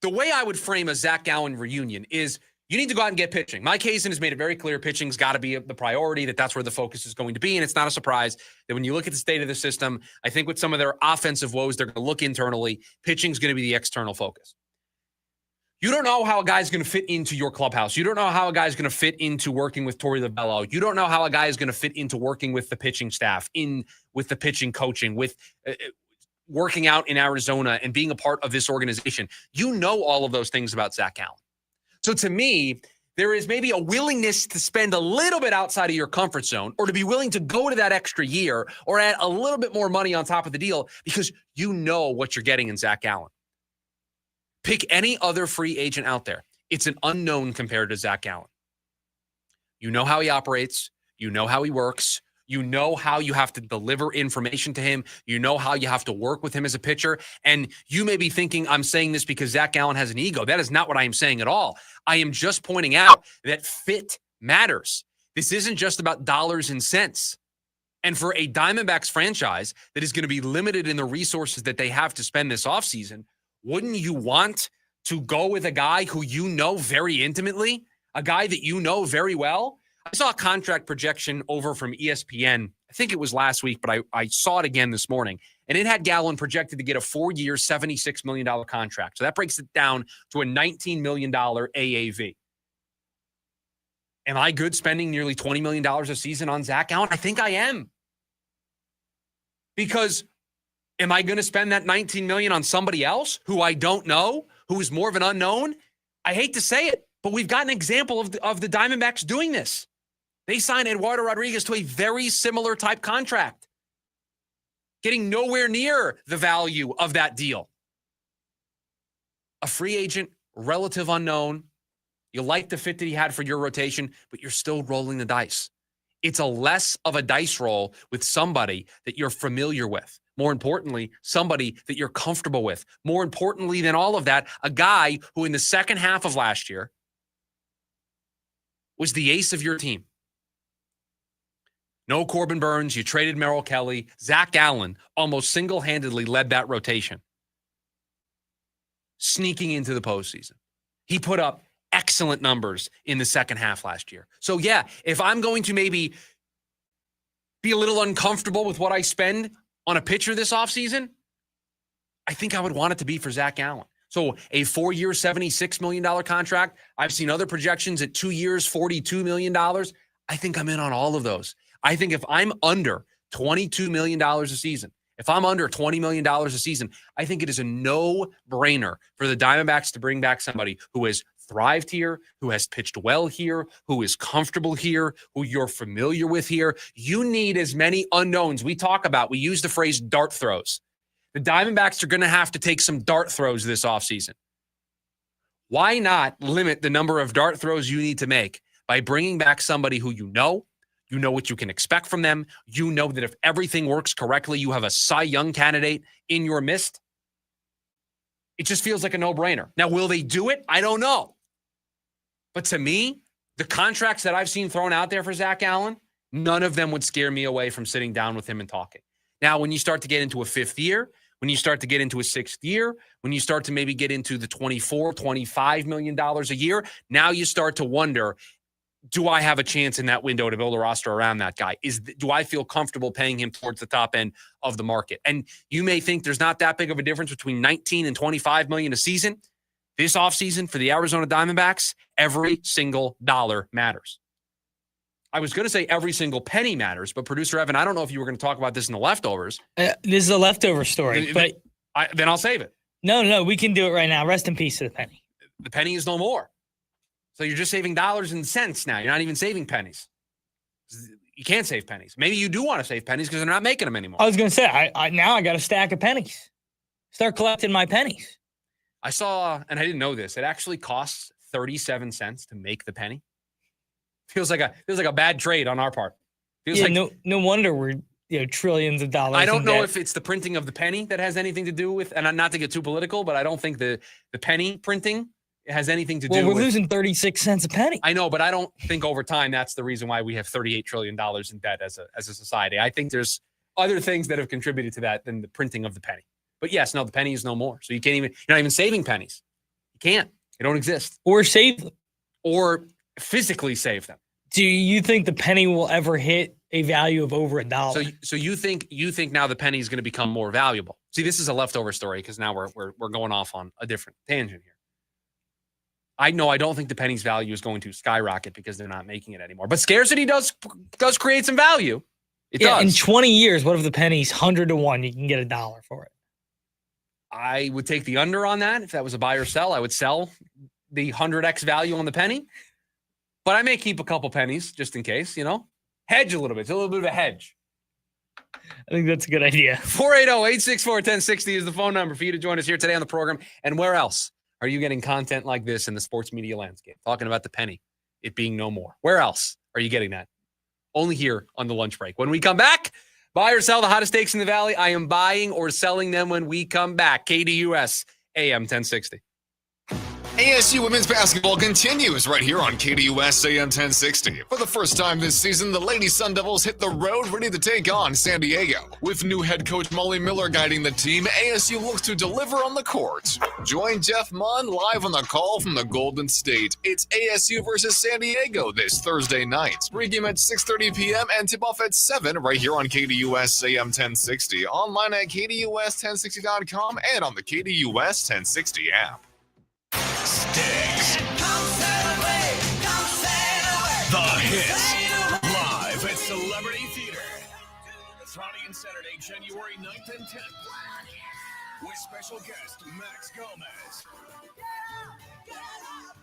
the way I would frame a Zac Gallen reunion is you need to go out and get pitching. Mike Hazen has made it very clear pitching's got to be the priority, that's where the focus is going to be. And it's not a surprise that when you look at the state of the system, I think with some of their offensive woes, they're going to look internally. Pitching's going to be the external focus. You don't know how a guy's going to fit into your clubhouse. You don't know how a guy's going to fit into working with Torey Lovullo. You don't know how a guy is going to fit into working with the pitching staff, with the pitching coaching, with working out in Arizona and being a part of this organization. You know all of those things about Zac Gallen. So to me, there is maybe a willingness to spend a little bit outside of your comfort zone, or to be willing to go to that extra year or add a little bit more money on top of the deal because you know what you're getting in Zac Gallen. Pick any other free agent out there. It's an unknown compared to Zac Gallen. You know how he operates. You know how he works. You know how you have to deliver information to him. You know how you have to work with him as a pitcher. And you may be thinking, I'm saying this because Zac Gallen has an ego. That is not what I am saying at all. I am just pointing out that fit matters. This isn't just about dollars and cents. And for a Diamondbacks franchise that is going to be limited in the resources that they have to spend this offseason, wouldn't you want to go with a guy who you know very intimately, a guy that you know very well? I saw a contract projection over from ESPN. I think it was last week, but I saw it again this morning. And it had Gallen projected to get a 4-year, $76 million contract. So that breaks it down to a $19 million AAV. Am I good spending nearly $20 million a season on Zac Gallen? I think I am. Because am I going to spend that $19 million on somebody else who I don't know, who is more of an unknown? I hate to say it, but we've got an example of the Diamondbacks doing this. They signed Eduardo Rodriguez to a very similar type contract, getting nowhere near the value of that deal. A free agent, relative unknown. You like the fit that he had for your rotation, but you're still rolling the dice. It's a less of a dice roll with somebody that you're familiar with. More importantly, somebody that you're comfortable with. More importantly than all of that, a guy who in the second half of last year was the ace of your team. No Corbin Burns. You traded Merrill Kelly. Zac Gallen almost single-handedly led that rotation, sneaking into the postseason. He put up excellent numbers in the second half last year. So, yeah, if I'm going to maybe be a little uncomfortable with what I spend on a pitcher this offseason, I think I would want it to be for Zac Gallen. So a 4-year, $76 million contract. I've seen other projections at 2 years, $42 million. I think I'm in on all of those. I think if I'm under $22 million a season, if I'm under $20 million a season, I think it is a no-brainer for the Diamondbacks to bring back somebody who has thrived here, who has pitched well here, who is comfortable here, who you're familiar with here. You need as many unknowns. We use the phrase dart throws. The Diamondbacks are going to have to take some dart throws this offseason. Why not limit the number of dart throws you need to make by bringing back somebody who you know, You know what you can expect from them. You know that if everything works correctly, you have a Cy Young candidate in your midst. It just feels like a no-brainer. Now, will they do it? I don't know. But to me, the contracts that I've seen thrown out there for Zac Gallen, none of them would scare me away from sitting down with him and talking. Now, when you start to get into a fifth year, when you start to get into a sixth year, when you start to maybe get into the $24, $25 million a year, now you start to wonder, do I have a chance in that window to build a roster around that guy? Do I feel comfortable paying him towards the top end of the market? And you may think there's not that big of a difference between 19 and 25 million a season. This offseason for the Arizona Diamondbacks, every single dollar matters. I was going to say every single penny matters, but producer Evan, I don't know if you were going to talk about this in the leftovers. This is a leftover story, but then I'll save it. No, we can do it right now. Rest in peace to the penny. The penny is no more. So you're just saving dollars and cents now. You're not even saving pennies. You can't save pennies. Maybe you do want to save pennies because they're not making them anymore. I was going to say, I got a stack of pennies. Start collecting my pennies. I saw, and I didn't know this, it actually costs 37 cents to make the penny. Feels like a bad trade on our part. Feels like no wonder we're trillions of dollars. I don't know if it's the printing of the penny that has anything to do with, and not to get too political, but I don't think the penny printing has anything to do with. Well, we're losing 36 cents a penny. I know, but I don't think over time that's the reason why we have $38 trillion in debt as a society. I think there's other things that have contributed to that than the printing of the penny. But yes, no, the penny is no more. So you're not even saving pennies. You can't. They don't exist. Or save them. Or physically save them. Do you think the penny will ever hit a value of over $1? So you think now the penny is going to become more valuable? See, this is a leftover story because now we're going off on a different tangent here. I don't think the penny's value is going to skyrocket because they're not making it anymore. But scarcity does create some value. It does. In 20 years, what if the penny's 100 to 1? You can get $1 for it. I would take the under on that. If that was a buy or sell, I would sell the 100x value on the penny. But I may keep a couple pennies just in case, Hedge a little bit. It's a little bit of a hedge. I think that's a good idea. 480-864-1060 is the phone number for you to join us here today on the program. And where else are you getting content like this in the sports media landscape? Talking about the penny, it being no more. Where else are you getting that? Only here on the lunch break. When we come back, buy or sell the hottest stakes in the Valley. I am buying or selling them when we come back. KDUS AM 1060. ASU women's basketball continues right here on KDUS AM 1060. For the first time this season, the Lady Sun Devils hit the road ready to take on San Diego. With new head coach Molly Miller guiding the team, ASU looks to deliver on the court. Join Jeff Munn live on the call from the Golden State. It's ASU versus San Diego this Thursday night. Pregame at 6:30 p.m. and tip-off at 7 right here on KDUS AM 1060. Online at KDUS1060.com and on the KDUS 1060 app. Sticks. The Hits. Live at Celebrity Theater. Friday and Saturday, January 9th and 10th. With special guest Max Gomez.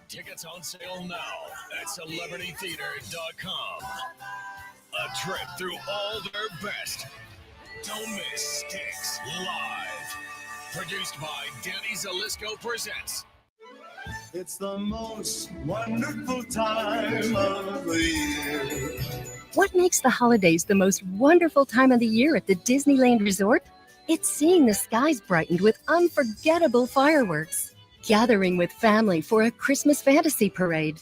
Tickets on sale now at CelebrityTheater.com. A trip through all their best. Don't miss Sticks Live. Produced by Danny Zalisco Presents. It's the most wonderful time of the year. What makes the holidays the most wonderful time of the year at the Disneyland Resort? It's seeing the skies brightened with unforgettable fireworks, gathering with family for a Christmas fantasy parade,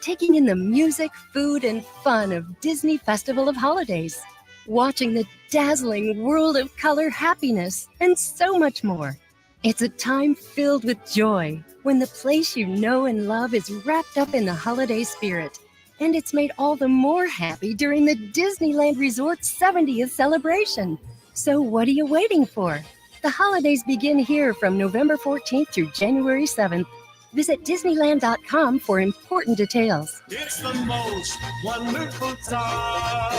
taking in the music, food, and fun of Disney Festival of Holidays, watching the dazzling world of color happiness, and so much more. It's a time filled with joy when the place you know and love is wrapped up in the holiday spirit. And it's made all the more happy during the Disneyland Resort's 70th celebration. So what are you waiting for? The holidays begin here from November 14th through January 7th. Visit Disneyland.com for important details. It's the most wonderful time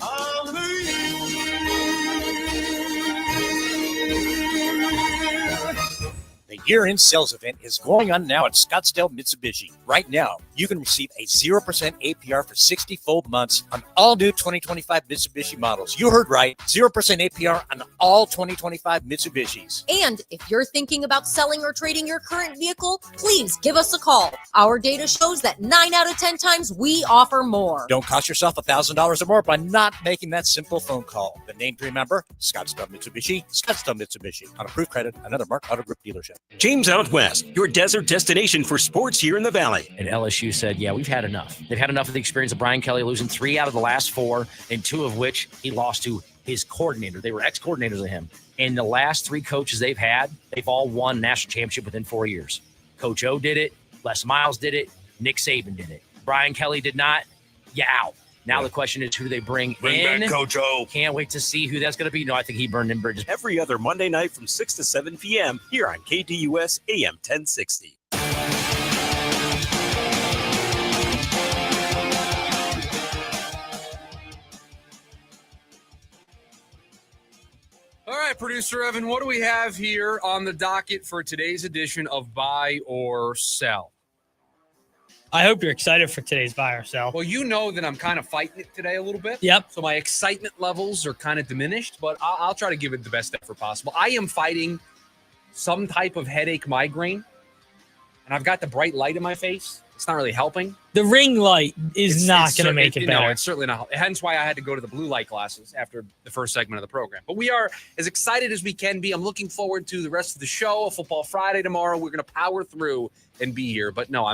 of the year. They year-end sales event is going on now at Scottsdale Mitsubishi. Right now, you can receive a 0% APR for 60 full months on all new 2025 Mitsubishi models. You heard right, 0% APR on all 2025 Mitsubishis. And if you're thinking about selling or trading your current vehicle, please give us a call. Our data shows that 9 out of 10 times we offer more. Don't cost yourself $1,000 or more by not making that simple phone call. The name to remember, Scottsdale Mitsubishi, Scottsdale Mitsubishi. On approved credit, another Mark Auto Group dealership. James Out West, your desert destination for sports here in the Valley. And LSU said, yeah, we've had enough. They've had enough of the experience of Brian Kelly losing 3 out of the last 4, and 2 of which he lost to his coordinator. They were ex-coordinators of him. And the last 3 coaches they've had, they've all won national championship within 4 years. Coach O did it. Les Miles did it. Nick Saban did it. Brian Kelly did not. Yeah, out. Now the question is, who do they bring in? Back Coach O. Can't wait to see who that's going to be. No, I think he burned in bridges. Every other Monday night from 6 to 7 p.m. here on KDUS AM 1060. All right, producer Evan, what do we have here on the docket for today's edition of Buy or Sell? I hope you're excited for today's buy or sell. Well, you know that I'm kind of fighting it today a little bit. Yep. So my excitement levels are kind of diminished, but I'll try to give it the best effort possible. I am fighting some type of headache migraine, and I've got the bright light in my face. It's not really helping. The ring light is not going to make it better. No, it's certainly not. Hence why I had to go to the blue light glasses after the first segment of the program. But we are as excited as we can be. I'm looking forward to the rest of the show. A Football Friday tomorrow. We're going to power through and be here. But no,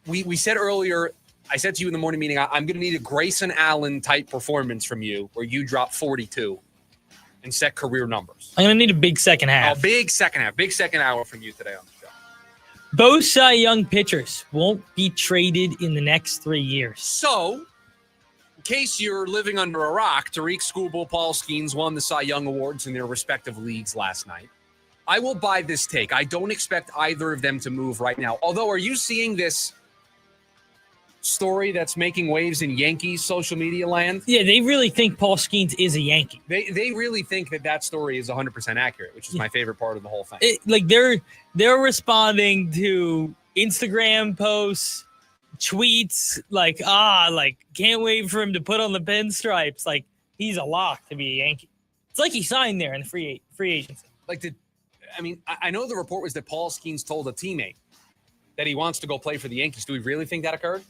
we said earlier, I said to you in the morning meeting, I'm going to need a Grayson Allen type performance from you where you drop 42 and set career numbers. I'm going to need a big second half. A big second half. Big second hour from you today on the show. Both Cy Young pitchers won't be traded in the next 3 years. So, in case you're living under a rock, Tariq Skubal, Paul Skeens won the Cy Young Awards in their respective leagues last night. I will buy this take. I don't expect either of them to move right now. Although, are you seeing this story that's making waves in Yankees social media land? Yeah, they really think Paul Skeens is a Yankee. They really think that story is 100% accurate, which is my favorite part of the whole thing. They're responding to Instagram posts, tweets, can't wait for him to put on the pinstripes. Like, he's a lock to be a Yankee. It's like he signed there in the free agency. I know the report was that Paul Skeens told a teammate that he wants to go play for the Yankees. Do we really think that occurred?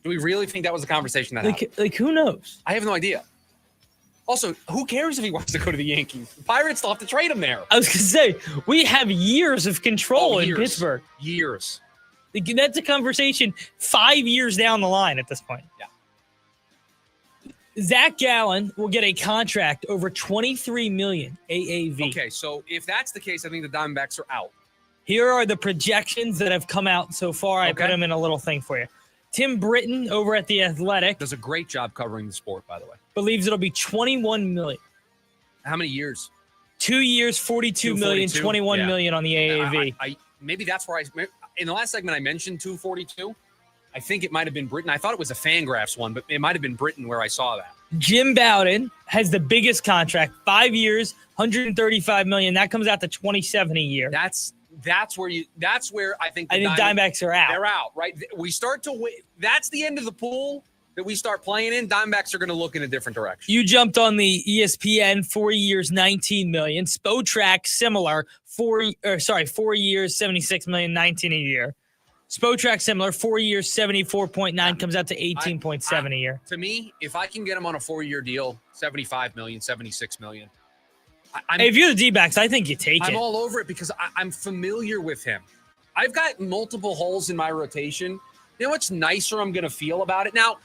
Do we really think that was a conversation that happened? Like, who knows? I have no idea. Also, who cares if he wants to go to the Yankees? The Pirates still have to trade him there. I was going to say, we have years of control in Pittsburgh. Years. That's a conversation 5 years down the line at this point. Yeah. Zac Gallen will get a contract over $23 million AAV. Okay, so if that's the case, I think the Diamondbacks are out. Here are the projections that have come out so far. I put them in a little thing for you. Tim Britton over at The Athletic does a great job covering the sport, by the way. Believes it'll be $21 million. How many years? 2 years, $42 million, $21 million on the AAV. Maybe that's where in the last segment I mentioned 242. I think it might have been Britton. I thought it was a Fangraphs one, but it might have been Britton where I saw that. Jim Bowden has the biggest contract, 5 years, $135 million. That comes out to $27 a year. That's where I think the Diamondbacks are out. They're out, right? We start to win. That's the end of the pool that we start playing in. Diamondbacks are going to look in a different direction. You jumped on the ESPN, 4 years, $19 million. Spotrac, similar, 4 years, $76 million, $19 a year. Spotrac, similar, 4 years, 74.9, comes out to 18.7 a year. To me, if I can get him on a 4-year deal, $75 million, $76 million. If you're the D-backs, I think you take it. I'm all over it because I'm familiar with him. I've got multiple holes in my rotation. You know what's nicer I'm going to feel about it? Now,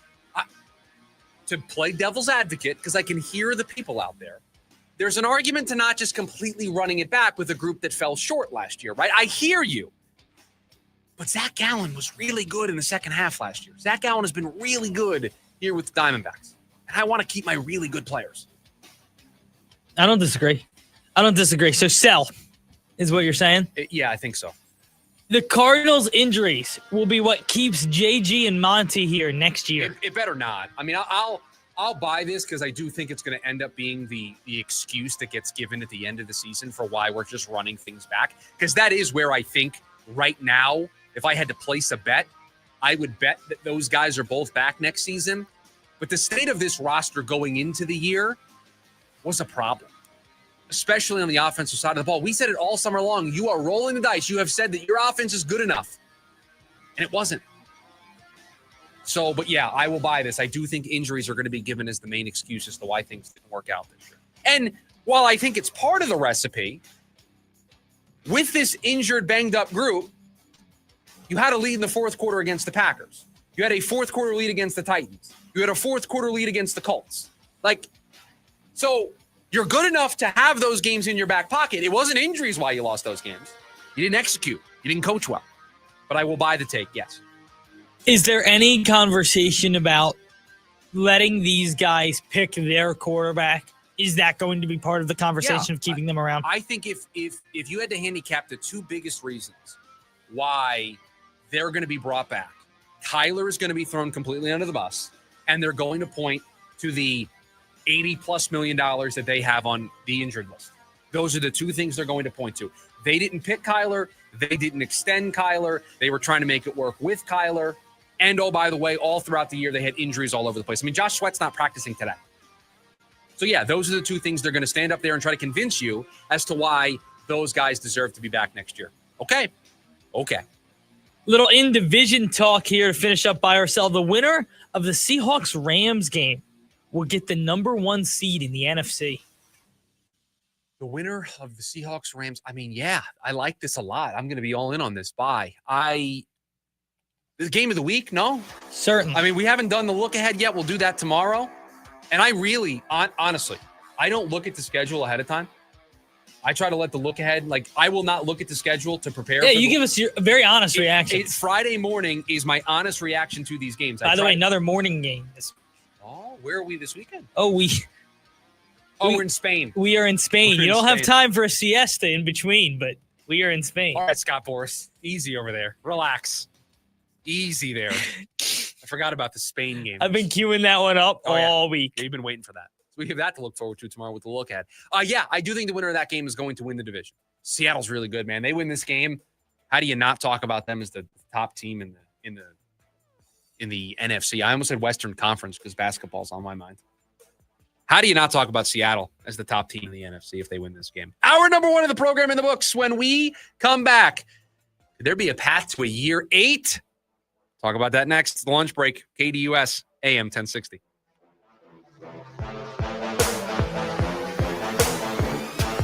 to play devil's advocate, because I can hear the people out there, there's an argument to not just completely running it back with a group that fell short last year, right? I hear you. But Zac Gallen was really good in the second half last year. Zac Gallen has been really good here with the Diamondbacks. And I want to keep my really good players. I don't disagree. So sell is what you're saying? Yeah, I think so. The Cardinals' injuries will be what keeps JG and Monty here next year. It better not. I mean, I'll I'll buy this because I do think it's going to end up being the excuse that gets given at the end of the season for why we're just running things back. Because that is where I think right now, if I had to place a bet, I would bet that those guys are both back next season. But the state of this roster going into the year was a problem, especially on the offensive side of the ball. We said it all summer long. You are rolling the dice. You have said that your offense is good enough, and it wasn't. So, but yeah, I will buy this. I do think injuries are going to be given as the main excuse as to why things didn't work out this year. And while I think it's part of the recipe, with this injured, banged-up group, you had a lead in the fourth quarter against the Packers. You had a fourth quarter lead against the Titans. You had a fourth quarter lead against the Colts. So you're good enough to have those games in your back pocket. It wasn't injuries why you lost those games. You didn't execute. You didn't coach well. But I will buy the take, yes. Is there any conversation about letting these guys pick their quarterback? Is that going to be part of the conversation of keeping them around? I think if you had to handicap the two biggest reasons why they're going to be brought back, Kyler is going to be thrown completely under the bus, and they're going to point to the $80+ million that they have on the injured list. Those are the two things they're going to point to. They didn't pick Kyler. They didn't extend Kyler. They were trying to make it work with Kyler. And, oh, by the way, all throughout the year, they had injuries all over the place. I mean, Josh Sweat's not practicing today. So, yeah, those are the two things they're going to stand up there and try to convince you as to why those guys deserve to be back next year. Okay. Little in-division talk here to finish up by ourselves. The winner of the Seahawks-Rams game will get the number 1 seed in the NFC. The winner of the Seahawks-Rams, I mean, yeah, I like this a lot. I'm going to be all in on this. Bye. The game of the week? No? Certainly. I mean, we haven't done the look ahead yet. We'll do that tomorrow. And I really, honestly, I don't look at the schedule ahead of time. I try to let the look ahead. I will not look at the schedule to prepare. Yeah, you give us your very honest reaction. Friday morning is my honest reaction to these games. By the way, another morning game. Where are we this weekend? We're in Spain. We are in Spain. You don't have time for a siesta in between, but we are in Spain. All right, Scott Boras. Easy over there. Relax. Easy there. I forgot about the Spain game. I've been queuing that one up all week. Yeah, you've been waiting for that. So we have that to look forward to tomorrow with the look ahead. Yeah, I do think the winner of that game is going to win the division. Seattle's really good, man. They win this game. How do you not talk about them as the top team in the NFC? I almost said Western Conference because basketball's on my mind. How do you not talk about Seattle as the top team in the NFC if they win this game? Hour number 1 of the program in the books. When we come back, could there be a path to a year 8? Talk about that next. It's the lunch break. KDUS AM 1060.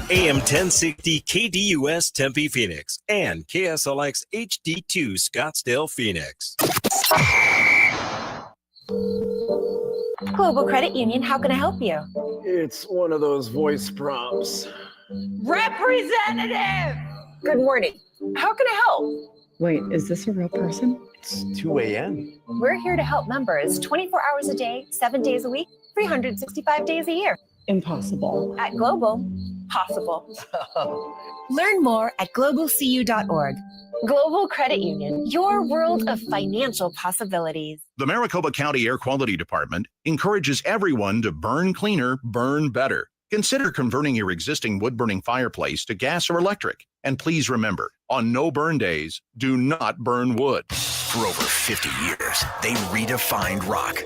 AM 1060 KDUS Tempe Phoenix and KSLX HD2 Scottsdale Phoenix. Global Credit Union, how can I help you? It's one of those voice prompts. Representative! Good morning. How can I help? Wait, is this a real person? It's 2 a.m. We're here to help members 24 hours a day, 7 days a week, 365 days a year. Impossible. At Global, possible. Learn more at globalcu.org. Global Credit Union, your world of financial possibilities. The Maricopa County Air Quality Department encourages everyone to burn cleaner, burn better. Consider converting your existing wood-burning fireplace to gas or electric. And please remember, on no-burn days, do not burn wood. For over 50 years, they redefined rock.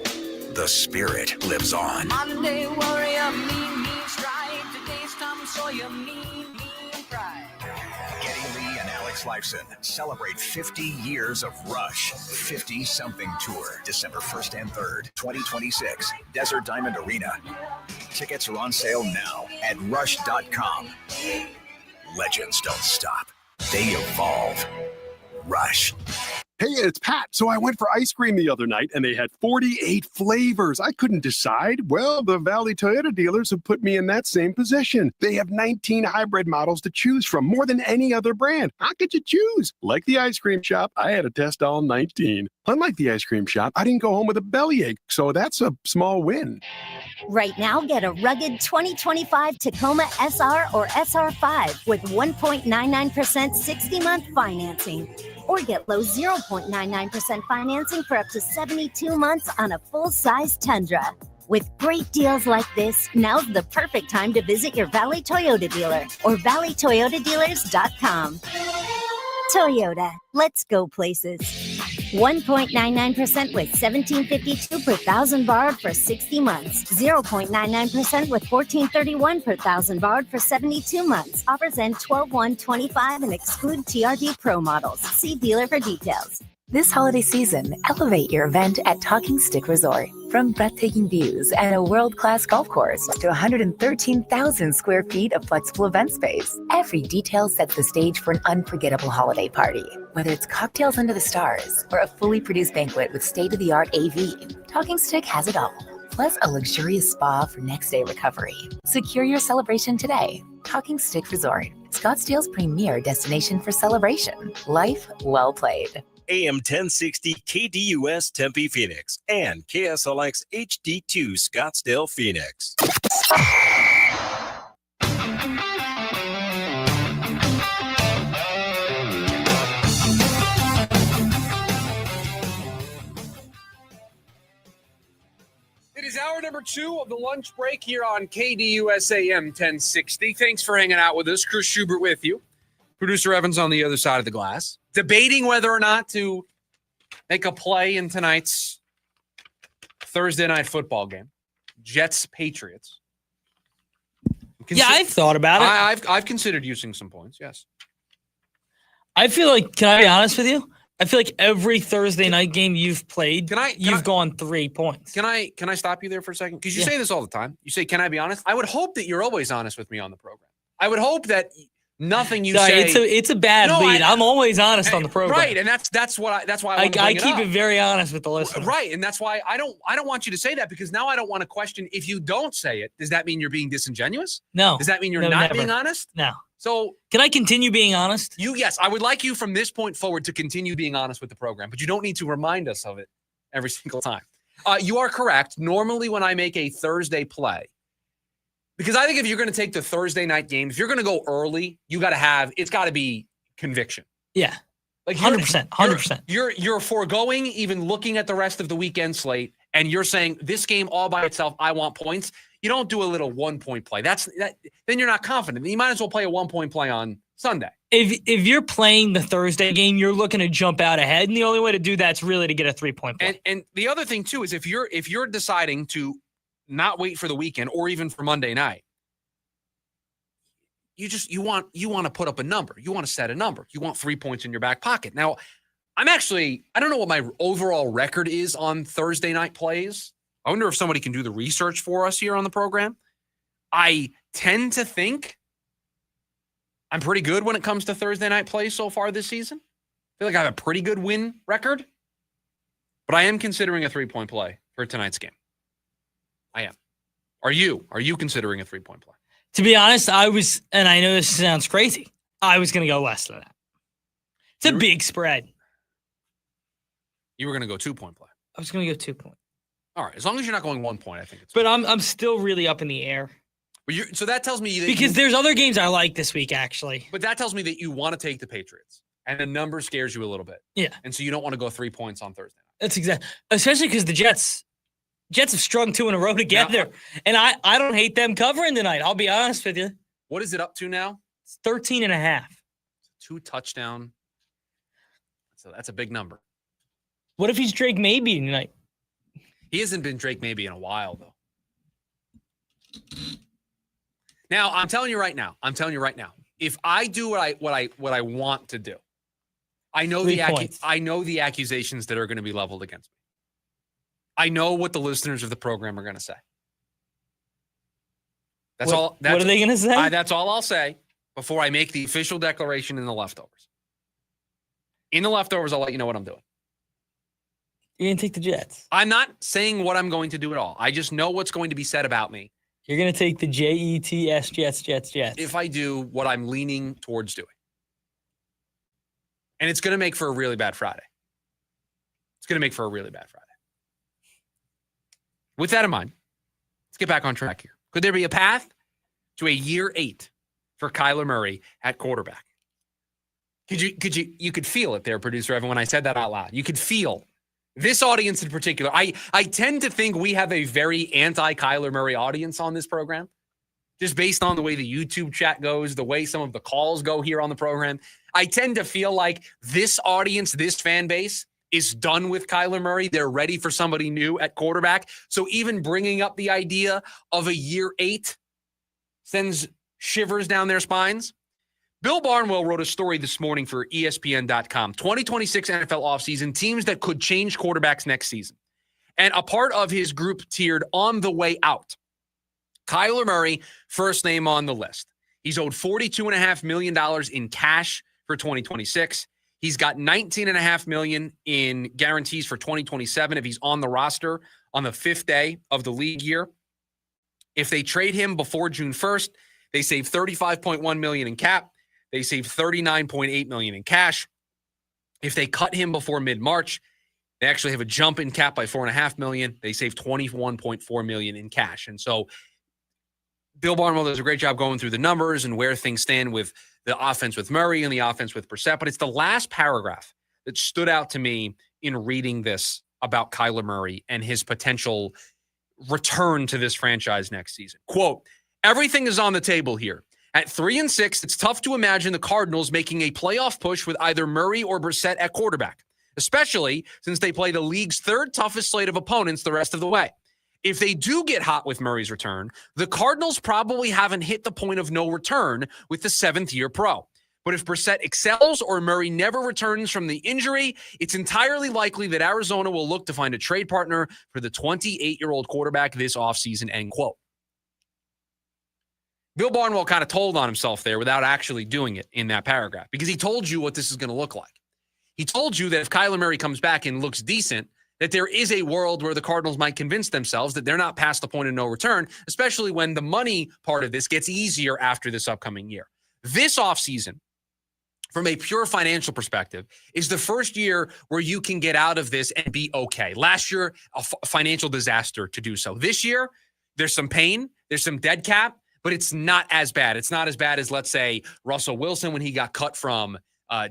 The spirit lives on. Monday warrior, mean strike. Today's Tom Sawyer, mean pride. Geddy Lee and Alex Lifeson celebrate 50 years of Rush 50-something tour, December 1st and 3rd, 2026, Desert Diamond Arena. Tickets are on sale now at rush.com. Legends don't stop. They evolve. Rush. Hey, it's Pat. So I went for ice cream the other night, and they had 48 flavors. I couldn't decide. Well, the Valley Toyota dealers have put me in that same position. They have 19 hybrid models to choose from, more than any other brand. How could you choose? Like the ice cream shop, I had to test all 19. Unlike the ice cream shop, I didn't go home with a bellyache, so that's a small win. Right now, get a rugged 2025 Tacoma SR or SR5 with 1.99% 60-month financing. Or get low 0.99% financing for up to 72 months on a full-size Tundra. With great deals like this, now's the perfect time to visit your Valley Toyota dealer or valleytoyotadealers.com. Toyota, let's go places. 1.99% with $17.52 per thousand borrowed for 60 months. 0.99% with $14.31 per thousand borrowed for 72 months. Offers end 12/1/25 and exclude TRD Pro models. See dealer for details. This holiday season, elevate your event at Talking Stick Resort. From breathtaking views and a world-class golf course to 113,000 square feet of flexible event space, every detail sets the stage for an unforgettable holiday party. Whether it's cocktails under the stars or a fully produced banquet with state-of-the-art AV, Talking Stick has it all. Plus a luxurious spa for next-day recovery. Secure your celebration today. Talking Stick Resort, Scottsdale's premier destination for celebration. Life well played. AM 1060 KDUS Tempe Phoenix and KSLX HD2 Scottsdale Phoenix. It is hour number 2 of the lunch break here on KDUS AM 1060. Thanks for hanging out with us. Chris Schubert with you. Producer Evans on the other side of the glass. Debating whether or not to make a play in tonight's Thursday night football game. Jets-Patriots. Yeah, I've thought about it. I've considered using some points, yes. I feel like, can I be honest with you? I feel like every Thursday night game you've played, you've gone 3 points. Can I stop you there for a second? Because you say this all the time. You say, can I be honest? I would hope that you're always honest with me on the program. I would hope that nothing you say. It's a bad lead. I'm always honest on the program. Right, and that's why I keep it very honest with the listener. Right, and that's why I don't want you to say that, because now I don't want to question if you don't say it. Does that mean you're being disingenuous? No. Does that mean you're not being honest? No. So can I continue being honest? Yes, I would like you from this point forward to continue being honest with the program, but you don't need to remind us of it every single time. You are correct. Normally when I make a Thursday play, because I think if you're going to take the Thursday night game, if you're going to go early, it's got to be conviction. Yeah. Like 100%. You're foregoing even looking at the rest of the weekend slate, and you're saying this game all by itself, I want points. You don't do a little 1-point play. Then you're not confident. You might as well play a 1-point play on Sunday. If you're playing the Thursday game, you're looking to jump out ahead, and the only way to do that's really to get a 3-point play. And the other thing too is if you're deciding to not wait for the weekend or even for Monday night, you want to put up a number. You want to set a number. You want 3 points in your back pocket. Now, I don't know what my overall record is on Thursday night plays. I wonder if somebody can do the research for us here on the program. I tend to think I'm pretty good when it comes to Thursday night plays so far this season. I feel like I have a pretty good win record, but I am considering a 3-point play for tonight's game. I am. Are you considering a 3-point play? To be honest, I was, and I know this sounds crazy, I was going to go less than that. It's a big spread. You were going to go 2-point play. I was going to go 2 point. All right, as long as you're not going 1 point, I think it's. But I'm still really up in the air. So that tells me that because there's other games I like this week, actually. But that tells me that you want to take the Patriots, and the number scares you a little bit. Yeah, and so you don't want to go 3 points on Thursday. That's exactly, especially because the Jets have strung 2 in a row together, and I don't hate them covering tonight. I'll be honest with you. What is it up to now? It's 13.5. 2 touchdown. So that's a big number. What if he's Drake Maybe tonight? He hasn't been Drake Maybe in a while, though. Now, I'm telling you right now. If I do what I want to do, I know the accusations that are going to be leveled against me. I know what the listeners of the program are going to say. What are they going to say? That's all I'll say before I make the official declaration in the leftovers. In the leftovers, I'll let you know what I'm doing. You're going to take the Jets. I'm not saying what I'm going to do at all. I just know what's going to be said about me. You're going to take the Jets, Jets. If I do what I'm leaning towards doing. And it's going to make for a really bad Friday. With that in mind, let's get back on track here. Could there be a path to a year 8 for Kyler Murray at quarterback? You could feel it there, producer Evan, when I said that out loud. You could feel This audience in particular, I tend to think we have a very anti-Kyler Murray audience on this program, just based on the way the YouTube chat goes, the way some of the calls go here on the program. I tend to feel like this audience, this fan base, is done with Kyler Murray. They're ready for somebody new at quarterback. So even bringing up the idea of a year 8 sends shivers down their spines. Bill Barnwell wrote a story this morning for ESPN.com, 2026 NFL offseason, teams that could change quarterbacks next season. And a part of his group tiered on the way out. Kyler Murray, first name on the list. He's owed $42.5 million in cash for 2026. He's got $19.5 million in guarantees for 2027 if he's on the roster on the 5th day of the league year. If they trade him before June 1st, they save $35.1 million in cap. They save $39.8 million in cash. If they cut him before mid-March, they actually have a jump in cap by $4.5 million. They save $21.4 million in cash. And so Bill Barnwell does a great job going through the numbers and where things stand with the offense with Murray and the offense with Brissett. But it's the last paragraph that stood out to me in reading this about Kyler Murray and his potential return to this franchise next season. Quote, everything is on the table here. At 3-6, it's tough to imagine the Cardinals making a playoff push with either Murray or Brissett at quarterback, especially since they play the league's 3rd toughest slate of opponents the rest of the way. If they do get hot with Murray's return, the Cardinals probably haven't hit the point of no return with the 7th-year pro. But if Brissett excels or Murray never returns from the injury, it's entirely likely that Arizona will look to find a trade partner for the 28-year-old quarterback this offseason, end quote. Bill Barnwell kind of told on himself there without actually doing it in that paragraph because he told you what this is going to look like. He told you that if Kyler Murray comes back and looks decent, that there is a world where the Cardinals might convince themselves that they're not past the point of no return, especially when the money part of this gets easier after this upcoming year. This offseason, from a pure financial perspective, is the first year where you can get out of this and be okay. Last year, a financial disaster to do so. This year, there's some pain, there's some dead cap, but it's not as bad. It's not as bad as, let's say, Russell Wilson when he got cut from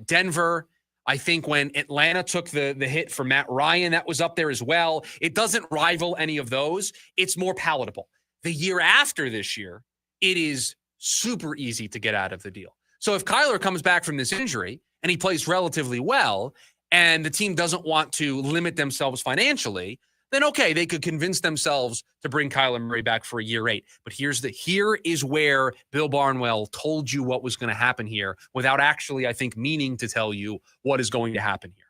Denver. I think when Atlanta took the hit for Matt Ryan, that was up there as well. It doesn't rival any of those. It's more palatable. The year after this year, it is super easy to get out of the deal. So if Kyler comes back from this injury and he plays relatively well and the team doesn't want to limit themselves financially, then okay, they could convince themselves to bring Kyler Murray back for a year 8. But here is where Bill Barnwell told you what was going to happen here without actually, I think, meaning to tell you what is going to happen here.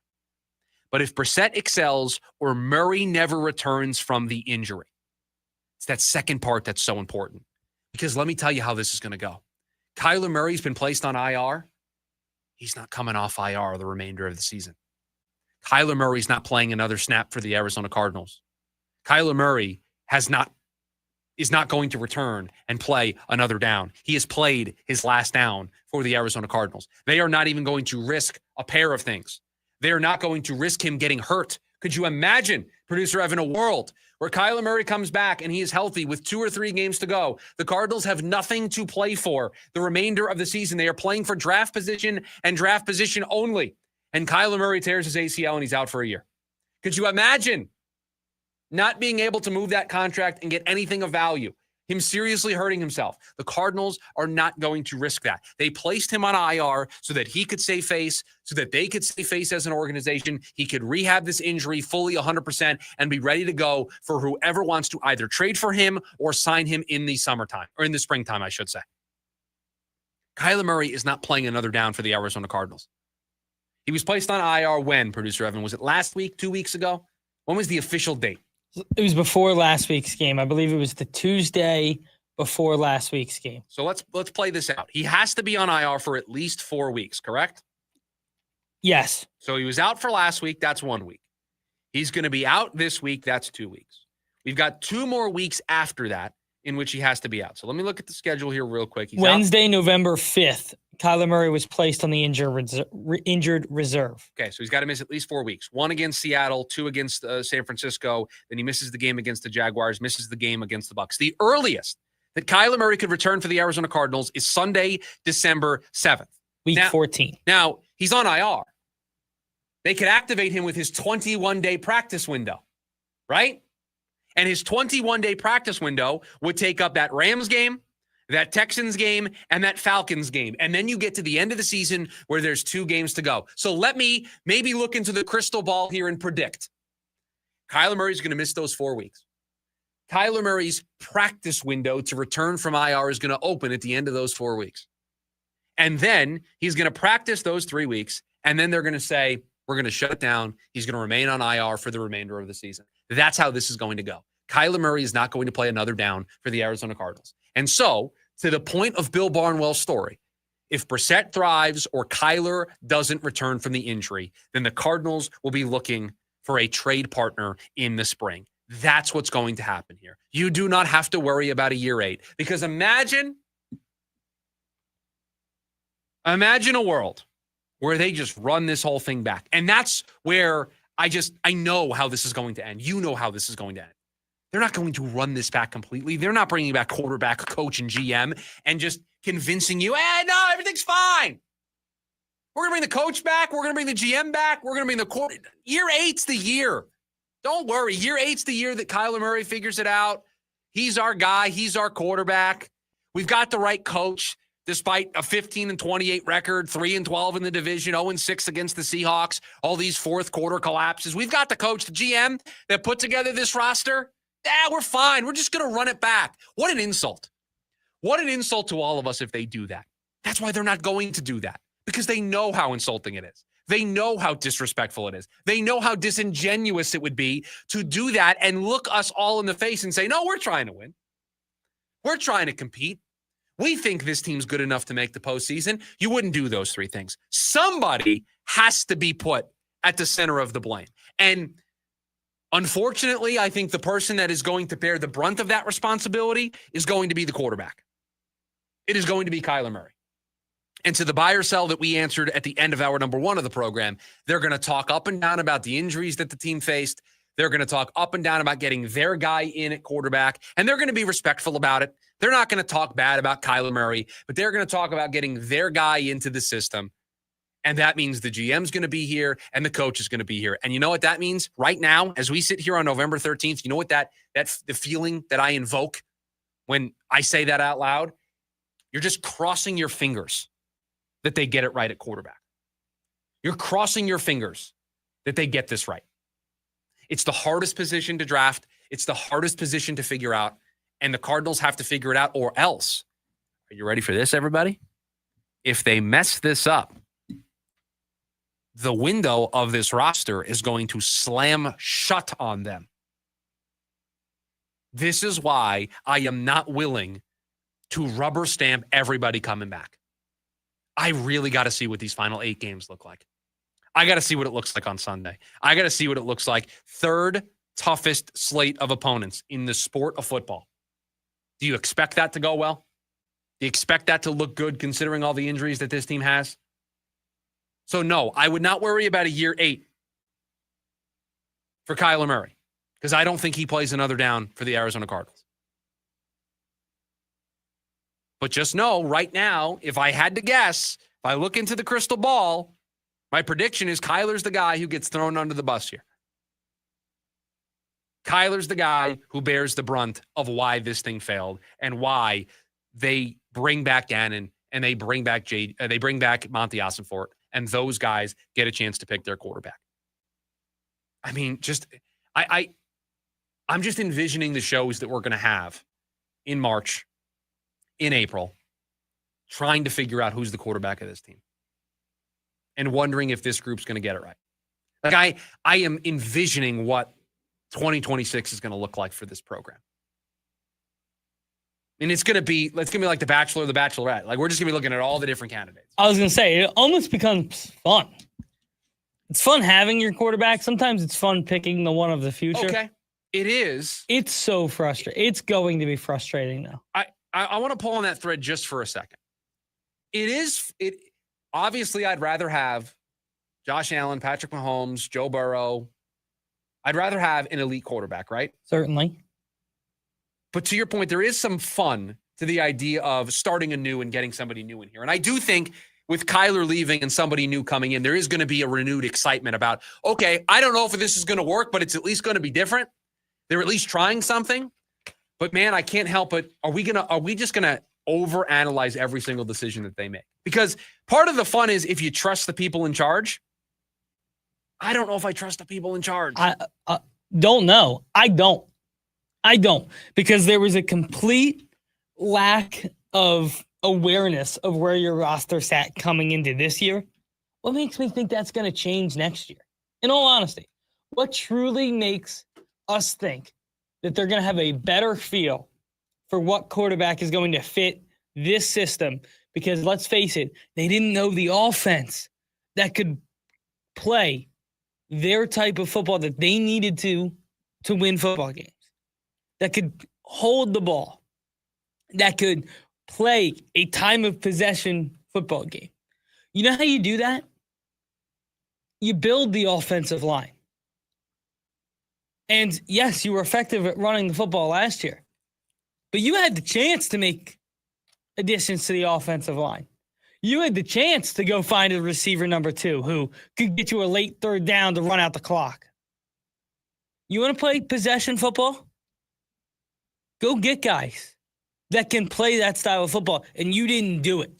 But if Brissett excels or Murray never returns from the injury, it's that second part that's so important. Because let me tell you how this is going to go. Kyler Murray's been placed on IR. He's not coming off IR the remainder of the season. Kyler Murray's not playing another snap for the Arizona Cardinals. Kyler Murray is not going to return and play another down. He has played his last down for the Arizona Cardinals. They are not even going to risk a pair of things. They are not going to risk him getting hurt. Could you imagine, producer Evan, a world where Kyler Murray comes back and he is healthy with 2 or 3 games to go? The Cardinals have nothing to play for the remainder of the season. They are playing for draft position and draft position only. And Kyler Murray tears his ACL and he's out for a year. Could you imagine not being able to move that contract and get anything of value? Him seriously hurting himself. The Cardinals are not going to risk that. They placed him on IR so that he could save face, so that they could save face as an organization. He could rehab this injury fully 100% and be ready to go for whoever wants to either trade for him or sign him in the summertime, or in the springtime, I should say. Kyler Murray is not playing another down for the Arizona Cardinals. He was placed on IR when, producer Evan? Was it last week, 2 weeks ago? When was the official date? It was before last week's game. I believe it was the Tuesday before last week's game. So let's play this out. He has to be on IR for at least 4 weeks, correct? Yes. So he was out for last week. That's 1 week. He's going to be out this week. That's 2 weeks. We've got 2 more weeks after that in which he has to be out. So let me look at the schedule here real quick. He's Wednesday, November 5th. Kyler Murray was placed on the injured reserve. Okay, so he's got to miss at least 4 weeks. 1 against Seattle, 2 against San Francisco. Then he misses the game against the Jaguars, misses the game against the Bucs. The earliest that Kyler Murray could return for the Arizona Cardinals is Sunday, December 7th. Week 14. Now, he's on IR. They could activate him with his 21-day practice window, right? And his 21-day practice window would take up that Rams game, that Texans game, and that Falcons game. And then you get to the end of the season where there's 2 games to go. So let me maybe look into the crystal ball here and predict. Kyler Murray's going to miss those 4 weeks. Kyler Murray's practice window to return from IR is going to open at the end of those 4 weeks. And then he's going to practice those 3 weeks, and then they're going to say, we're going to shut it down. He's going to remain on IR for the remainder of the season. That's how this is going to go. Kyler Murray is not going to play another down for the Arizona Cardinals. And so, to the point of Bill Barnwell's story, if Brissett thrives or Kyler doesn't return from the injury, then the Cardinals will be looking for a trade partner in the spring. That's what's going to happen here. You do not have to worry about a year 8, because imagine a world where they just run this whole thing back. And that's where I know how this is going to end. You know how this is going to end. They're not going to run this back completely. They're not bringing back quarterback, coach, and GM and just convincing you, no, everything's fine. We're going to bring the coach back. We're going to bring the GM back. We're going to bring the quarter. Year 8's the year. Don't worry. Year 8's the year that Kyler Murray figures it out. He's our guy. He's our quarterback. We've got the right coach. Despite a 15-28 record, 3-12 in the division, 0-6 against the Seahawks, all these fourth quarter collapses. We've got the coach, the GM that put together this roster. We're fine. We're just going to run it back. What an insult. What an insult to all of us if they do that. That's why they're not going to do that, because they know how insulting it is. They know how disrespectful it is. They know how disingenuous it would be to do that and look us all in the face and say, no, we're trying to win. We're trying to compete. We think this team's good enough to make the postseason. You wouldn't do those 3 things. Somebody has to be put at the center of the blame. And unfortunately, I think the person that is going to bear the brunt of that responsibility is going to be the quarterback. It is going to be Kyler Murray. And to the buy or sell that we answered at the end of hour number 1 of the program, they're going to talk up and down about the injuries that the team faced. They're going to talk up and down about getting their guy in at quarterback, and they're going to be respectful about it. They're not going to talk bad about Kyler Murray, but they're going to talk about getting their guy into the system. And that means the GM's going to be here and the coach is going to be here. And you know what that means? Right now, as we sit here on November 13th, you know what that's the feeling that I invoke when I say that out loud? You're just crossing your fingers that they get it right at quarterback. You're crossing your fingers that they get this right. It's the hardest position to draft. It's the hardest position to figure out. And the Cardinals have to figure it out, or else. Are you ready for this, everybody? If they mess this up, the window of this roster is going to slam shut on them. This is why I am not willing to rubber stamp everybody coming back. I really got to see what these final 8 games look like. I got to see what it looks like on Sunday. I got to see what it looks like. 3rd toughest slate of opponents in the sport of football. Do you expect that to go well? Do you expect that to look good considering all the injuries that this team has? So no, I would not worry about a year 8 for Kyler Murray, because I don't think he plays another down for the Arizona Cardinals. But just know right now, if I had to guess, if I look into the crystal ball, my prediction is Kyler's the guy who gets thrown under the bus here. Kyler's the guy who bears the brunt of why this thing failed and why they bring back Gannon and they bring back Monti Ossenfort, and those guys get a chance to pick their quarterback. I mean, I'm just envisioning the shows that we're going to have in March, in April, trying to figure out who's the quarterback of this team and wondering if this group's going to get it right. Like I am envisioning what 2026 is going to look like for this program. And it's going to be like The Bachelor or The Bachelorette. Like, we're just going to be looking at all the different candidates. I was going to say, it almost becomes fun. It's fun having your quarterback. Sometimes it's fun picking the one of the future. Okay. It is. It's so frustrating. It's going to be frustrating now. I want to pull on that thread just for a second. Obviously, I'd rather have Josh Allen, Patrick Mahomes, Joe Burrow. I'd rather have an elite quarterback, right? Certainly. But to your point, there is some fun to the idea of starting anew and getting somebody new in here. And I do think with Kyler leaving and somebody new coming in, there is going to be a renewed excitement about, okay, I don't know if this is going to work, but it's at least going to be different. They're at least trying something. But man, I can't help it. Are we just going to overanalyze every single decision that they make? Because part of the fun is if you trust the people in charge. I don't know if I trust the people in charge. I don't know. I don't. Because there was a complete lack of awareness of where your roster sat coming into this year. What makes me think that's going to change next year? In all honesty, what truly makes us think that they're going to have a better feel for what quarterback is going to fit this system? Because let's face it, they didn't know the offense that could play their type of football that they needed to win football games, that could hold the ball, that could play a time of possession football game. You know how you do that? You build the offensive line. And yes, you were effective at running the football last year, but you had the chance to make additions to the offensive line. You had the chance to go find a receiver number 2 who could get you a late third down to run out the clock. You want to play possession football? Go get guys that can play that style of football, and you didn't do it.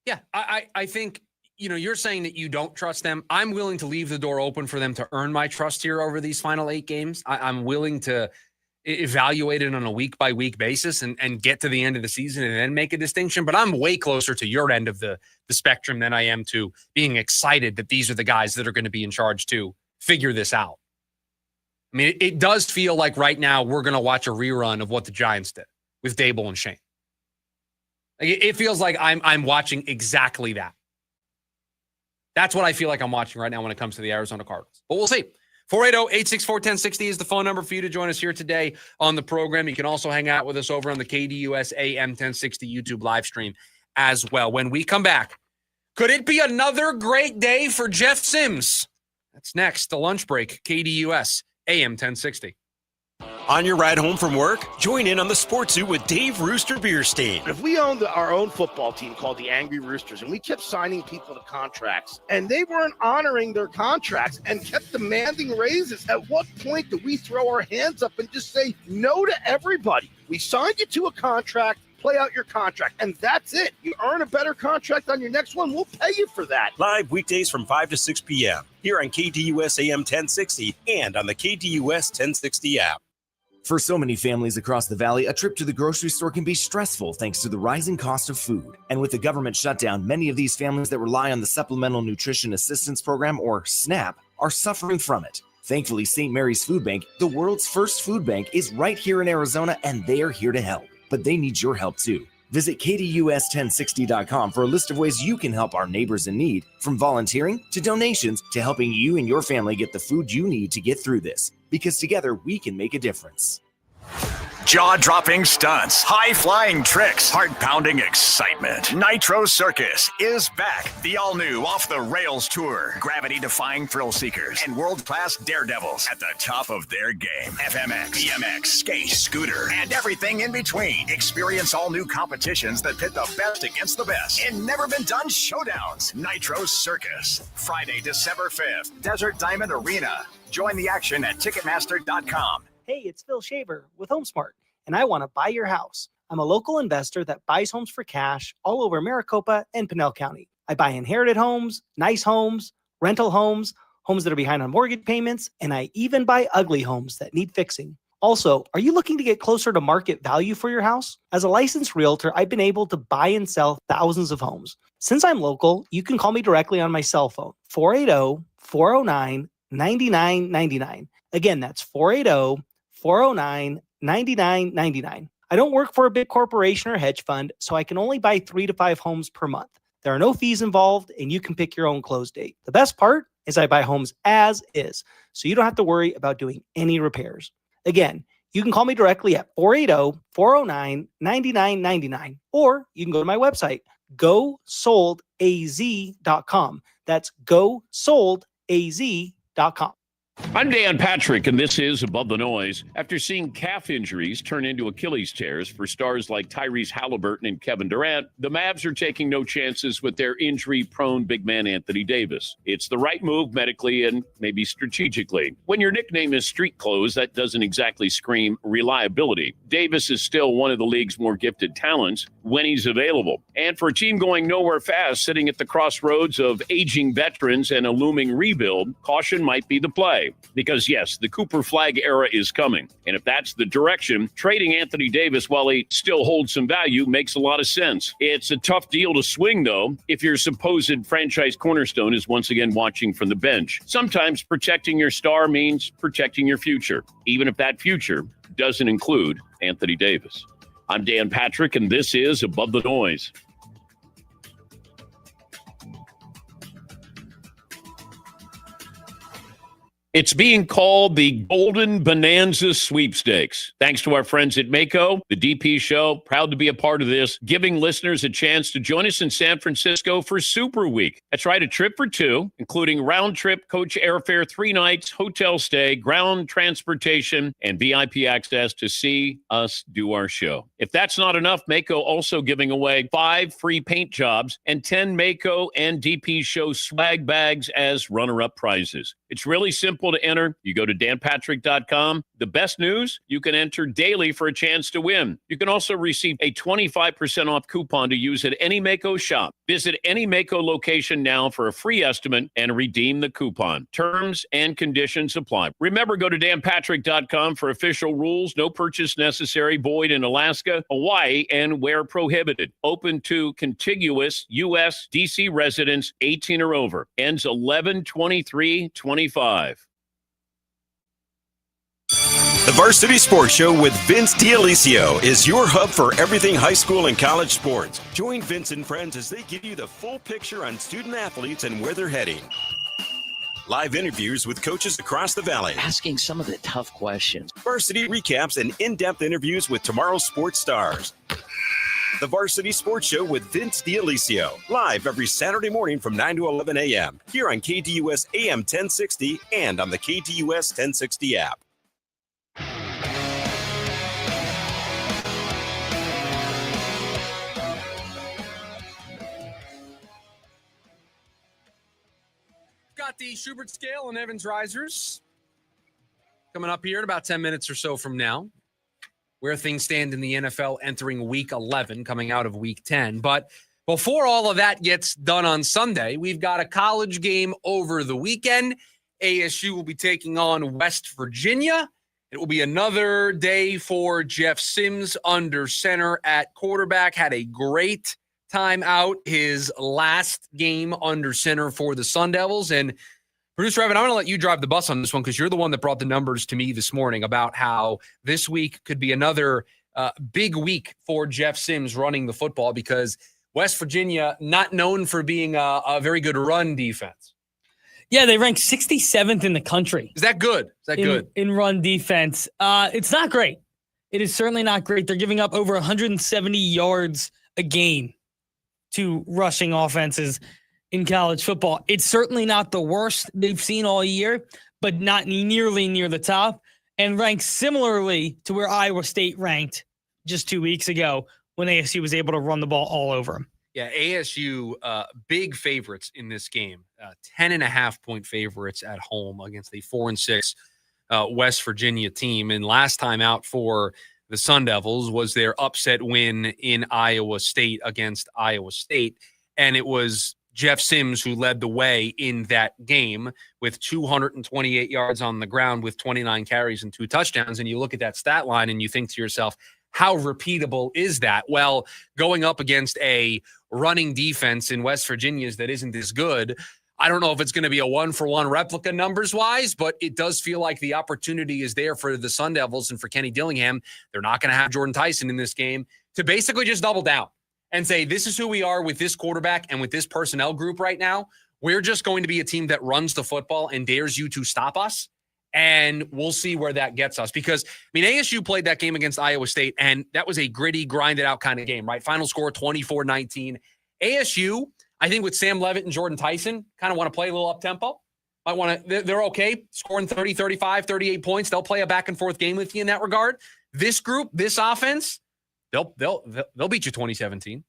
Yeah, I think, you're saying that you don't trust them. I'm willing to leave the door open for them to earn my trust here over these final 8 games. I'm willing to evaluate it on a week-by-week basis and get to the end of the season and then make a distinction. But I'm way closer to your end of the spectrum than I am to being excited that these are the guys that are going to be in charge to figure this out. I mean, it does feel like right now we're going to watch a rerun of what the Giants did with Dable and Shane. Like, it feels like I'm watching exactly that. That's what I feel like I'm watching right now when it comes to the Arizona Cardinals. But we'll see. 480-864-1060 is the phone number for you to join us here today on the program. You can also hang out with us over on the KDUS AM 1060 YouTube live stream as well. When we come back, could it be another great day for Jeff Sims? That's next, the lunch break, KDUS AM 1060. On your ride home from work, join in on the Sports Zoo with Dave Rooster Bierstein. If we owned our own football team called the Angry Roosters and we kept signing people to contracts and they weren't honoring their contracts and kept demanding raises, at what point do we throw our hands up and just say no to everybody? We signed you to a contract. Play out your contract, and that's it. You earn a better contract on your next one, we'll pay you for that. Live weekdays from 5 to 6 p.m. here on KDUS AM 1060 and on the KDUS 1060 app. For so many families across the valley, a trip to the grocery store can be stressful thanks to the rising cost of food. And with the government shutdown, many of these families that rely on the Supplemental Nutrition Assistance Program, or SNAP, are suffering from it. Thankfully, St. Mary's Food Bank, the world's first food bank, is right here in Arizona, and they are here to help. But they need your help too. Visit KDUS1060.com for a list of ways you can help our neighbors in need, from volunteering to donations to helping you and your family get the food you need to get through this. Because together we can make a difference. Jaw-dropping stunts, high-flying tricks, heart-pounding excitement. Nitro Circus is back. The all-new off-the-rails tour. Gravity-defying thrill seekers and world-class daredevils at the top of their game. FMX, BMX, skate, scooter, and everything in between. Experience all new competitions that pit the best against the best in never-been-done showdowns. Nitro Circus. Friday, December 5th. Desert Diamond Arena. Join the action at Ticketmaster.com. Hey, it's Phil Shaver with HomeSmart, and I want to buy your house. I'm a local investor that buys homes for cash all over Maricopa and Pinell County. I buy inherited homes, nice homes, rental homes, homes that are behind on mortgage payments, and I even buy ugly homes that need fixing. Also, are you looking to get closer to market value for your house? As a licensed realtor, I've been able to buy and sell thousands of homes. Since I'm local, you can call me directly on my cell phone, 480-409-9999. Again, that's 480-409-9999. I don't work for a big corporation or hedge fund, so I can only buy 3 to 5 homes per month. There are no fees involved, and you can pick your own close date. The best part is I buy homes as is, so you don't have to worry about doing any repairs. Again, you can call me directly at 480-409-9999, or you can go to my website, gosoldaz.com. That's gosoldaz.com. I'm Dan Patrick, and this is Above the Noise. After seeing calf injuries turn into Achilles tears for stars like Tyrese Halliburton and Kevin Durant, the Mavs are taking no chances with their injury-prone big man Anthony Davis. It's the right move medically and maybe strategically. When your nickname is street clothes, that doesn't exactly scream reliability. Davis is still one of the league's more gifted talents when he's available. And for a team going nowhere fast, sitting at the crossroads of aging veterans and a looming rebuild, caution might be the play. Because, yes, the Cooper Flag era is coming. And if that's the direction, trading Anthony Davis while he still holds some value makes a lot of sense. It's a tough deal to swing, though, if your supposed franchise cornerstone is once again watching from the bench. Sometimes protecting your star means protecting your future, even if that future doesn't include Anthony Davis. I'm Dan Patrick, and this is Above the Noise. It's being called the Golden Bonanza Sweepstakes. Thanks to our friends at Mako, the DP Show, proud to be a part of this, giving listeners a chance to join us in San Francisco for Super Week. That's right, a trip for two, including round-trip coach airfare, 3 nights, hotel stay, ground transportation, and VIP access to see us do our show. If that's not enough, Mako also giving away 5 free paint jobs and 10 Mako and DP Show swag bags as runner-up prizes. It's really simple to enter. You go to danpatrick.com. The best news, you can enter daily for a chance to win. You can also receive a 25% off coupon to use at any Mako shop. Visit any Mako location now for a free estimate and redeem the coupon. Terms and conditions apply. Remember, go to danpatrick.com for official rules. No purchase necessary. Void in Alaska, Hawaii, and where prohibited. Open to contiguous U.S. D.C. residents 18 or over. Ends 11/23/25. The Varsity Sports Show with Vince D'Alessio is your hub for everything high school and college sports. Join Vince and friends as they give you the full picture on student athletes and where they're heading. Live interviews with coaches across the valley. Asking some of the tough questions. Varsity recaps and in-depth interviews with tomorrow's sports stars. The Varsity Sports Show with Vince D'Alessio. Live every Saturday morning from 9 to 11 a.m. here on KDUS AM 1060 and on the KDUS 1060 app. Got the Schubert Scale and Evans Risers coming up here in about 10 minutes or so from now, where things stand in the NFL entering Week 11, coming out of Week 10. But before all of that gets done on Sunday, we've got a college game over the weekend. ASU will be taking on West Virginia. It will be another day for Jeff Sims under center at quarterback. Had a great time out his last game under center for the Sun Devils. And Producer Evan, I'm going to let you drive the bus on this one because you're the one that brought the numbers to me this morning about how this week could be another big week for Jeff Sims running the football because West Virginia not known for being a very good run defense. Yeah, they rank 67th in the country. Is that good? Is that good? In run defense. It's not great. It is certainly not great. They're giving up over 170 yards a game to rushing offenses in college football. It's certainly not the worst they've seen all year, but not nearly near the top, and ranks similarly to where Iowa State ranked just 2 weeks ago when ASU was able to run the ball all over them. Yeah, ASU big favorites in this game, 10.5-point favorites at home against a 4-6 West Virginia team. And last time out for the Sun Devils was their upset win in Iowa State against Iowa State. And it was Jeff Sims who led the way in that game with 228 yards on the ground with 29 carries and 2 touchdowns. And you look at that stat line and you think to yourself, how repeatable is that? Well, going up against a running defense in West Virginia's that isn't as good, I don't know if it's going to be a one-for-one replica numbers-wise, but it does feel like the opportunity is there for the Sun Devils and for Kenny Dillingham. They're not going to have Jordan Tyson in this game to basically just double down and say, this is who we are with this quarterback and with this personnel group right now. We're just going to be a team that runs the football and dares you to stop us, and we'll see where that gets us. Because, ASU played that game against Iowa State, and that was a gritty, grinded-out kind of game, right? Final score, 24-19. ASU, I think with Sam Levitt and Jordan Tyson, kind of want to play a little up-tempo. might want to. They're okay scoring 30, 35, 38 points. They'll play a back and forth game with you in that regard. This group, this offense, they'll beat you 2017.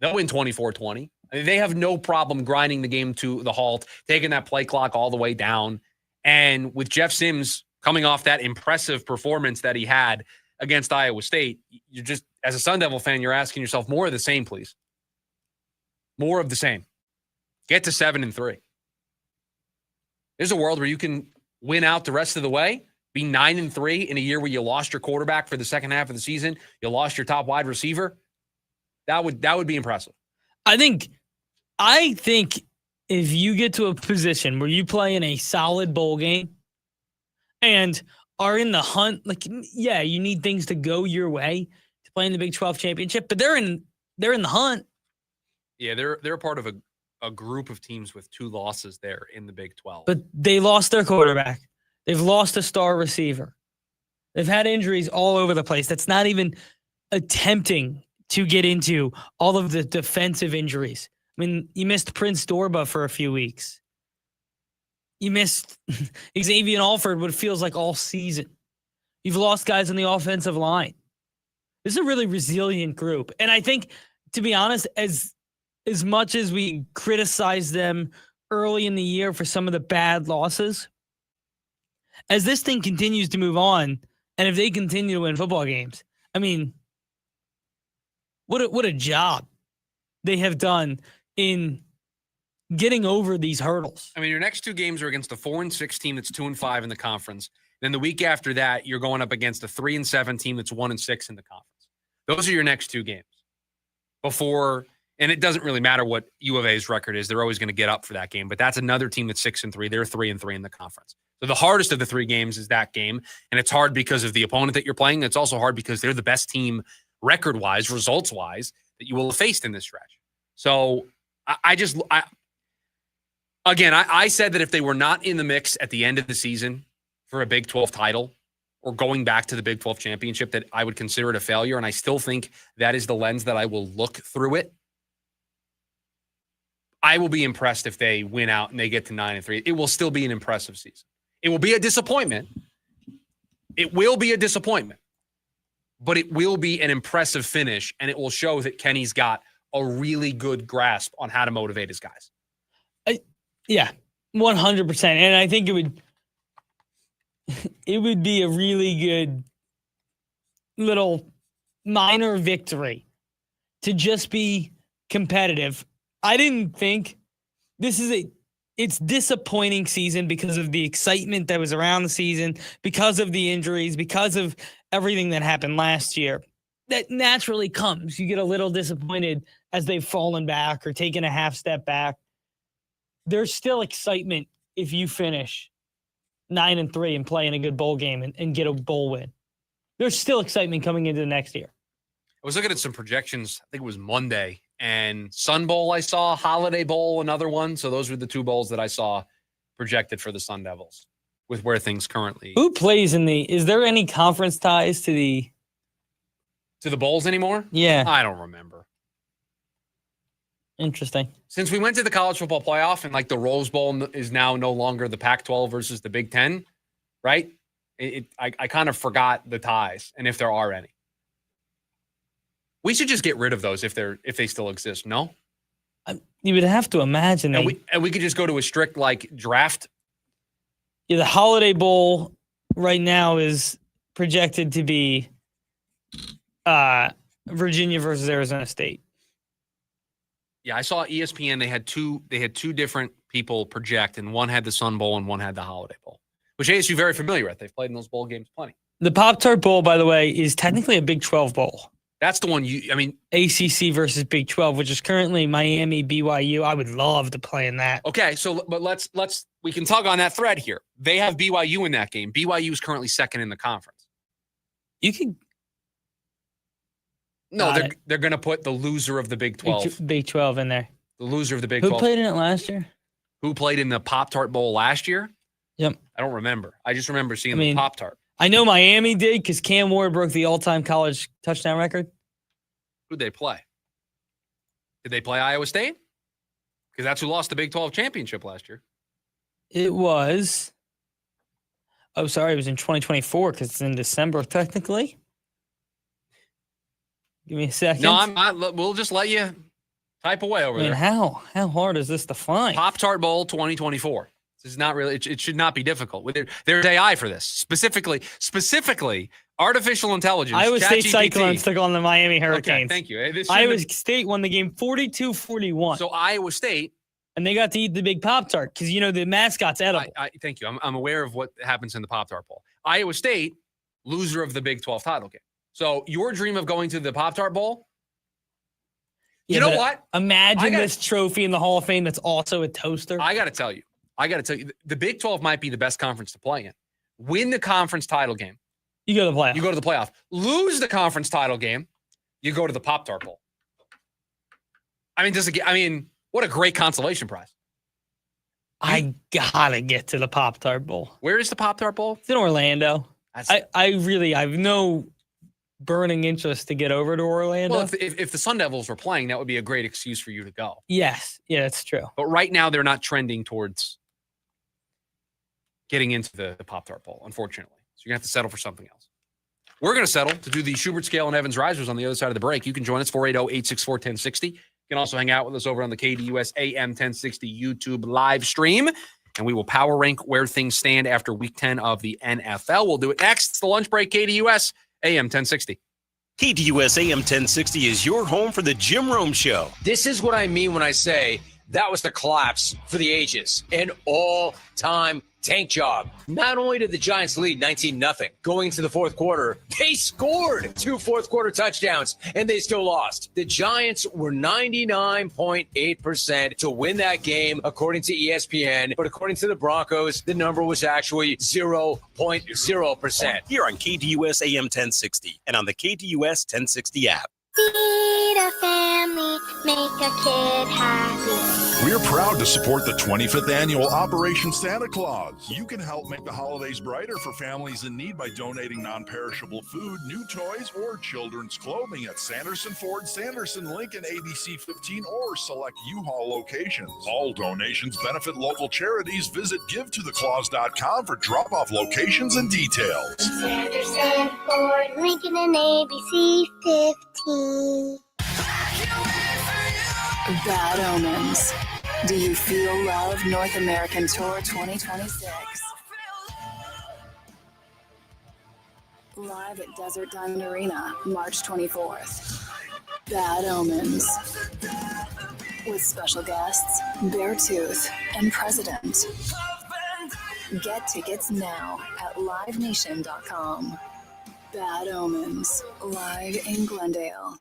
They'll win 24-20. I mean, they have no problem grinding the game to the halt, taking that play clock all the way down. And with Jeff Sims coming off that impressive performance that he had against Iowa State, you're just, as a Sun Devil fan, you're asking yourself, more of the same, please. More of the same. Get to 7-3. There's a world where you can win out the rest of the way, be 9-3 in a year where you lost your quarterback for the second half of the season, you lost your top wide receiver. That would be impressive. I think if you get to a position where you play in a solid bowl game and are in the hunt, like, yeah, you need things to go your way to play in the Big 12 championship, but they're in the hunt. Yeah, they're part of a group of teams with 2 losses there in the Big 12. But they lost their quarterback. They've lost a star receiver. They've had injuries all over the place. That's not even attempting to get into all of the defensive injuries. I mean, you missed Prince Dorba for a few weeks. You missed Xavier Alford, what it feels like all season. You've lost guys on the offensive line. This is a really resilient group. And I think, to be honest, as much as we criticize them early in the year for some of the bad losses, as this thing continues to move on, and if they continue to win football games, I mean, what a job they have done in getting over these hurdles. I mean, your next 2 games are against a 4-6 team that's 2-5 in the conference. Then the week after that, you're going up against a 3-7 team that's 1-6 in the conference. Those are your next 2 games. Before, and it doesn't really matter what U of A's record is, they're always going to get up for that game. But that's another team that's 6-3. They're 3-3 in the conference. So the hardest of the 3 games is that game, and it's hard because of the opponent that you're playing. It's also hard because they're the best team record-wise, results-wise, that you will have faced in this stretch. So I said that if they were not in the mix at the end of the season for a Big 12 title or going back to the Big 12 championship, that I would consider it a failure, and I still think that is the lens that I will look through it. I will be impressed if they win out and they get to 9-3. It will still be an impressive season. It will be a disappointment. It will be a disappointment. But it will be an impressive finish, and it will show that Kenny's got a really good grasp on how to motivate his guys. Yeah, 100%. And I think it would be a really good little minor victory to just be competitive. I didn't think it's disappointing season because of the excitement that was around the season, because of the injuries, because of everything that happened last year. That naturally comes. You get a little disappointed as they've fallen back or taken a half step back. There's still excitement if you finish 9-3 and play in a good bowl game and get a bowl win. There's still excitement coming into the next year. I was looking at some projections. I think it was Monday. And Sun Bowl I saw, Holiday Bowl, another one. So those were the 2 bowls that I saw projected for the Sun Devils with where things currently. Who plays is there any conference ties to the bowls anymore? Yeah. I don't remember. Interesting. Since we went to the college football playoff and like the Rose Bowl is now no longer the Pac-12 versus the Big Ten, right? I kind of forgot the ties and if there are any. We should just get rid of those if they still exist. No, you would have to imagine. And we could just go to a strict like draft. Yeah, the Holiday Bowl right now is projected to be Virginia versus Arizona State. Yeah, I saw ESPN. They had two different people project, and one had the Sun Bowl and one had the Holiday Bowl, which ASU very familiar with. They've played in those bowl games plenty. The Pop-Tart Bowl, by the way, is technically a Big 12 bowl. That's the one ACC versus Big 12, which is currently Miami, BYU. I would love to play in that. Okay, but we can tug on that thread here. They have BYU in that game. BYU is currently second in the conference. You can. No, they're going to put the loser of the Big 12. Big 12 in there. The loser of the Big 12. Who played in it last year? Who played in the Pop-Tart Bowl last year? Yep. I don't remember. I just remember seeing the Pop-Tart. I know Miami did because Cam Ward broke the all-time college touchdown record. Who'd they play? Did they play Iowa State? Because that's who lost the Big 12 championship last year. It was. Oh, sorry. It was in 2024 because it's in December, technically. Give me a second. No, we'll just let you type away over there. How hard is this to find? Pop-Tart Bowl 2024. This is not really. It should not be difficult. There's AI for this. Specifically, artificial intelligence. Iowa State ChatGPT. Cyclones took on the Miami Hurricanes. Okay, thank you. Iowa State won the game 42-41. So Iowa State. And they got to eat the big Pop-Tart because, the mascot's edible. Thank you. I'm aware of what happens in the Pop-Tart Bowl. Iowa State, loser of the Big 12 title game. So your dream of going to the Pop-Tart Bowl, you know what? Imagine this trophy in the Hall of Fame that's also a toaster. I got to tell you, the Big 12 might be the best conference to play in. Win the conference title game. You go to the playoff. You go to the playoff. Lose the conference title game. You go to the Pop-Tart Bowl. What a great consolation prize. I gotta get to the Pop-Tart Bowl. Where is the Pop-Tart Bowl? It's in Orlando. I have no burning interest to get over to Orlando. Well, if the Sun Devils were playing, that would be a great excuse for you to go. Yes. Yeah, that's true. But right now, they're not trending towards getting into the Pop-Tart Bowl, unfortunately. So you're going to have to settle for something else. We're going to settle to do the Schubert Scale and Evans Risers on the other side of the break. You can join us, 480-864-1060. You can also hang out with us over on the KDUS AM 1060 YouTube live stream. And we will power rank where things stand after week 10 of the NFL. We'll do it next. It's the lunch break, KDUS AM 1060. KDUS AM 1060 is your home for the Jim Rome Show. This is what I mean when I say that was the collapse for the ages. An all-time tank job. Not only did the Giants lead 19-0 going into the fourth quarter, they scored 2 fourth-quarter touchdowns, and they still lost. The Giants were 99.8% to win that game, according to ESPN. But according to the Broncos, the number was actually 0.0%. Here on KDUS AM 1060 and on the KDUS 1060 app. Feed a family, make a kid happy. We're proud to support the 25th annual Operation Santa Claus. You can help make the holidays brighter for families in need by donating non-perishable food, new toys, or children's clothing at Sanderson Ford, Sanderson, Lincoln, ABC 15, or select U-Haul locations. All donations benefit local charities. Visit givetotheclaus.com for drop-off locations and details. Sanderson Ford, Lincoln, and ABC 15. Bad Omens. Do you feel love? North American Tour 2026. Live at Desert Diamond Arena, March 24th. Bad Omens. With special guests, Beartooth and President. Get tickets now at livenation.com. Bad Omens, live in Glendale.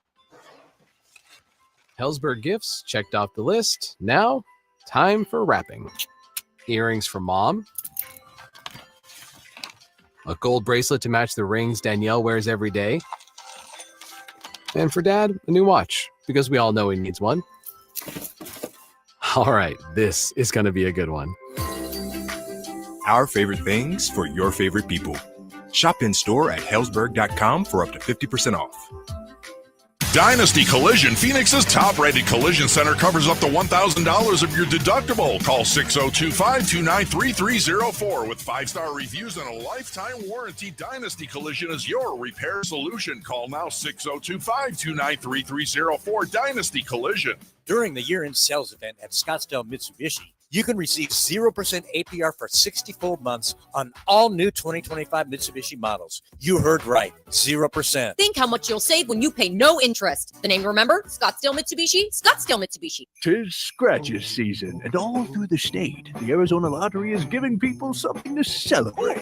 Hellsberg Gifts checked off the list. Now, time for wrapping. Earrings for mom. A gold bracelet to match the rings Danielle wears every day. And for dad, a new watch, because we all know he needs one. All right, this is going to be a good one. Our favorite things for your favorite people. Shop in store at Hellsberg.com for up to 50% off. Dynasty Collision, Phoenix's top-rated collision center, covers up to $1,000 of your deductible. Call 602-529-3304. With 5-star reviews and a lifetime warranty, Dynasty Collision is your repair solution. Call now 602-529-3304. Dynasty Collision. During the year-end sales event at Scottsdale Mitsubishi, you can receive 0% APR for 60 full months on all new 2025 Mitsubishi models. You heard right, 0%. Think how much you'll save when you pay no interest. The name to remember? Scottsdale Mitsubishi, Scottsdale Mitsubishi. 'Tis scratches season, and all through the state, the Arizona Lottery is giving people something to celebrate.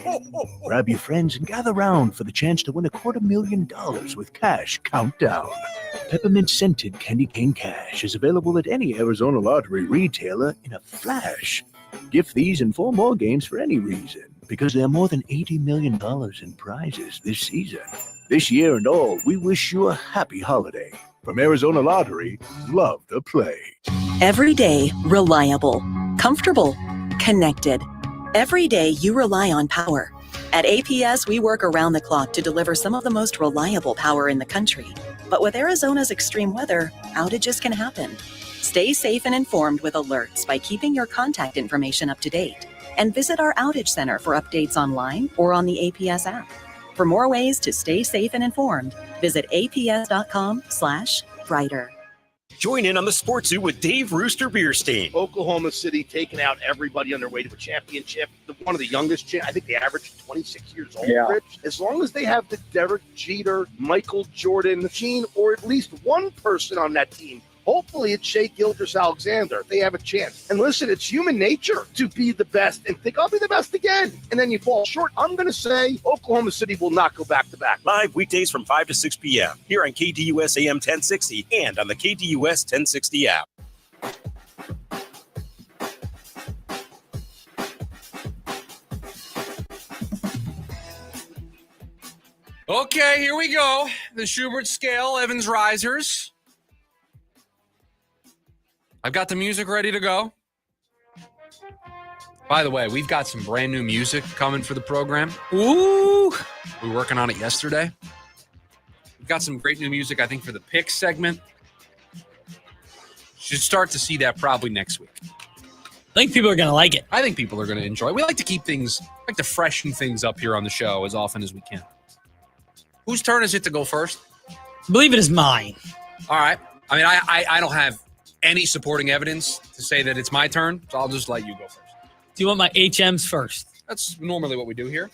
Grab your friends and gather round for the chance to win $250,000 with cash countdown. Peppermint scented candy cane cash is available at any Arizona Lottery retailer in a flash. Gift these and 4 more games for any reason, because there are more than $80 million in prizes this season. This year and all, we wish you a happy holiday. From Arizona Lottery, love the play. Every day, reliable, comfortable, connected. Every day you rely on power. At APS, we work around the clock to deliver some of the most reliable power in the country. But with Arizona's extreme weather, outages can happen. Stay safe and informed with alerts by keeping your contact information up to date. And visit our outage center for updates online or on the APS app. For more ways to stay safe and informed, visit aps.com/brighter. Join in on the Sports Zoo with Dave Rooster Beerstein. Oklahoma City taking out everybody on their way to a championship. One of the youngest, I think the average 26 years old, Rich. As long as they have the Derek Jeter, Michael Jordan gene, or at least one person on that team, hopefully it's Shea Gilgeous-Alexander. They have a chance. And listen, it's human nature to be the best and think, I'll be the best again. And then you fall short. I'm going to say Oklahoma City will not go back-to-back. Live weekdays from 5 to 6 p.m. here on KDUS AM 1060 and on the KDUS 1060 app. Okay, here we go. The Schubert Scale, Evans Risers. I've got the music ready to go. By the way, we've got some brand new music coming for the program. Ooh. We were working on it yesterday. We've got some great new music, I think, for the picks segment. Should start to see that probably next week. I think people are going to like it. I think people are going to enjoy it. We like to keep things, like to freshen things up here on the show as often as we can. Whose turn is it to go first? I believe it is mine. All right. I mean, I don't have any supporting evidence to say that it's my turn, so I'll just let you go first. Do you want my HMs first? That's normally what we do here.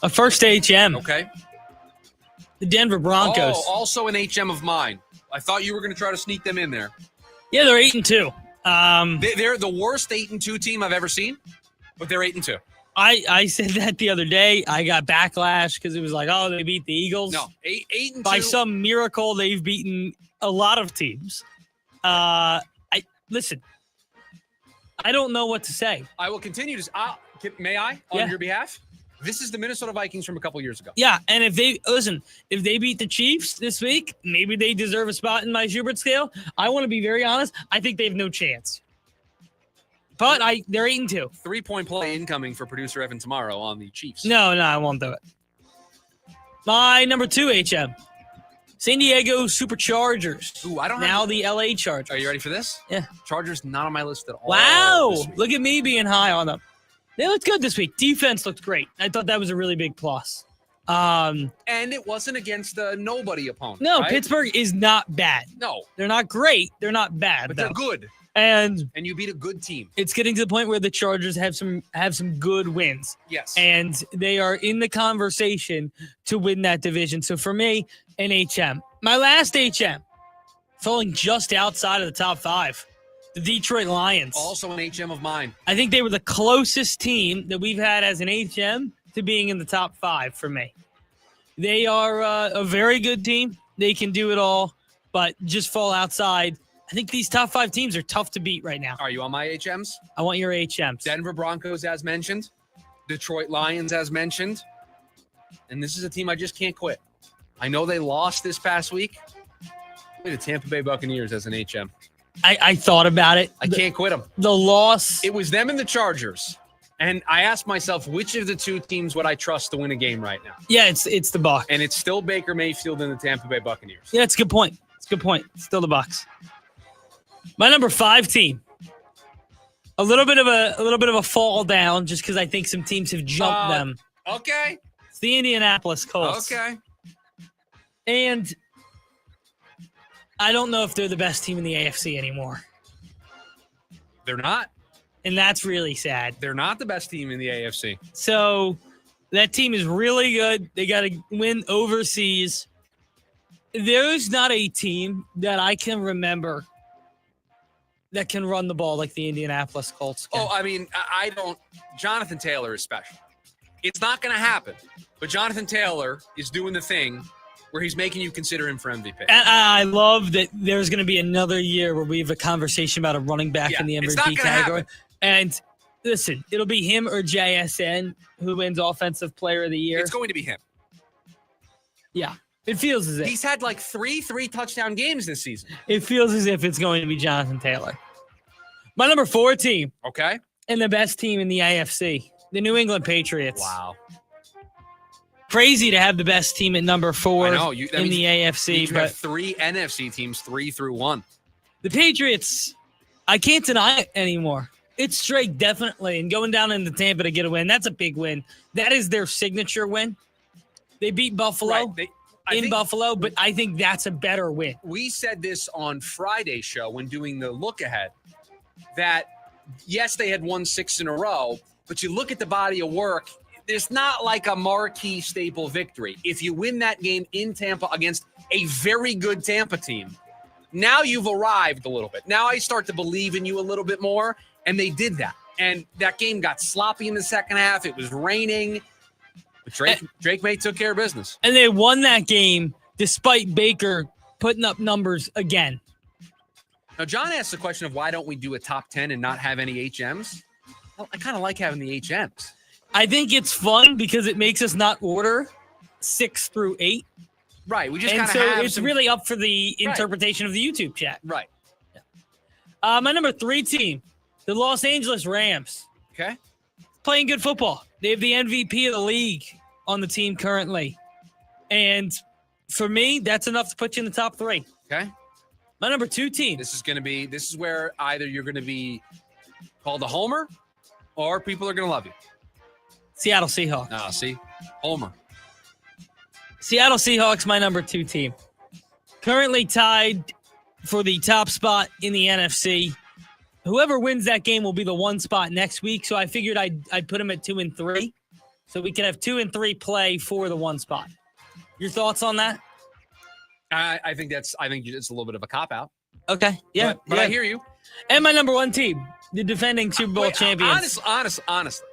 A first HM. Okay. The Denver Broncos. Oh, also an HM of mine. I thought you were going to try to sneak them in there. Yeah, they're 8-2. They're the worst 8-2 team I've ever seen, but they're 8-2. I said that the other day. I got backlash because it was like, oh, they beat the Eagles. No, 8-2. By some miracle, they've beaten a lot of teams. Listen, I don't know what to say. I will continue to. May I, on your behalf? This is the Minnesota Vikings from a couple years ago. Yeah, and if they beat the Chiefs this week, maybe they deserve a spot in my Schubert Scale. I want to be very honest. I think they have no chance. But they're 8-2. 3-point play incoming for producer Evan tomorrow on the Chiefs. No, I won't do it. My number 2 HM. San Diego Superchargers. Ooh, I don't now have the LA Chargers. Are you ready for this? Yeah. Chargers not on my list at all. Wow. Look at me being high on them. They looked good this week. Defense looked great. I thought that was a really big plus. And it wasn't against a nobody opponent. No, right? Pittsburgh is not bad. No. They're not great. They're not bad. But they're good. And you beat a good team. It's getting to the point where the Chargers have some good wins. Yes. And they are in the conversation to win that division. So for me, an HM. My last HM, falling just outside of the top 5. The Detroit Lions. Also an HM of mine. I think they were the closest team that we've had as an HM to being in the top 5 for me. They are a very good team. They can do it all, but just fall outside. I think these top 5 teams are tough to beat right now. Are you on my HMs? I want your HMs. Denver Broncos, as mentioned. Detroit Lions, as mentioned. And this is a team I just can't quit. I know they lost this past week. The Tampa Bay Buccaneers as an HM. I thought about it. I can't quit them. The loss. It was them and the Chargers. And I asked myself, which of the two teams would I trust to win a game right now? Yeah, it's the Bucs. And it's still Baker Mayfield and the Tampa Bay Buccaneers. Yeah, it's a good point. It's a good point. It's still the Bucs. My number 5 team. A little bit of a fall down just because I think some teams have jumped them. Okay. It's the Indianapolis Colts. Okay. And I don't know if they're the best team in the AFC anymore. They're not. And that's really sad. They're not the best team in the AFC. So that team is really good. They got to win overseas. There's not a team that I can remember that can run the ball like the Indianapolis Colts can. Oh, I mean, I don't. Jonathan Taylor is special. It's not going to happen. But Jonathan Taylor is doing the thing where he's making you consider him for MVP. And I love that there's going to be another year where we have a conversation about a running back in the MVP category. Happen. And listen, it'll be him or JSN who wins Offensive Player of the Year. It's going to be him. Yeah. It feels as if. He's had like three touchdown games this season. It feels as if it's going to be Jonathan Taylor. My number 4 team. Okay. And the best team in the AFC, the New England Patriots. Wow. Crazy to have the best team at number 4 in the AFC. You have 3 NFC teams, 3 through 1. The Patriots, I can't deny it anymore. It's straight, definitely. And going down into Tampa to get a win, that's a big win. That is their signature win. They beat Buffalo Buffalo, but I think that's a better win. We said this on Friday's show when doing the look ahead that, yes, they had won 6 in a row, but you look at the body of work, there's not like a marquee staple victory. If you win that game in Tampa against a very good Tampa team, now you've arrived a little bit. Now I start to believe in you a little bit more, and they did that. And that game got sloppy in the second half. It was raining. But Drake May took care of business. And they won that game despite Baker putting up numbers again. Now, John asked the question of why don't we do a top 10 and not have any HMs? Well, I kind of like having the HMs. I think it's fun because it makes us not order 6 through 8. Right. We just and kind of so have it's really up for the interpretation of the YouTube chat. Right. Yeah. My number 3 team, the Los Angeles Rams. Okay. Playing good football. They have the MVP of the league on the team currently. And for me, that's enough to put you in the top 3. Okay. My number 2 team. This is where either you're going to be called a homer or people are going to love you. Seattle Seahawks. Oh, see? Homer. Seattle Seahawks, my number 2 team. Currently tied for the top spot in the NFC. Whoever wins that game will be the 1 spot next week. So I figured I'd put them at 2 and 3. So we can have 2 and 3 play for the 1 spot. Your thoughts on that? I think it's a little bit of a cop-out. Okay. Yeah. But I hear you. And my number 1 team, the defending Super Bowl champions. Honestly,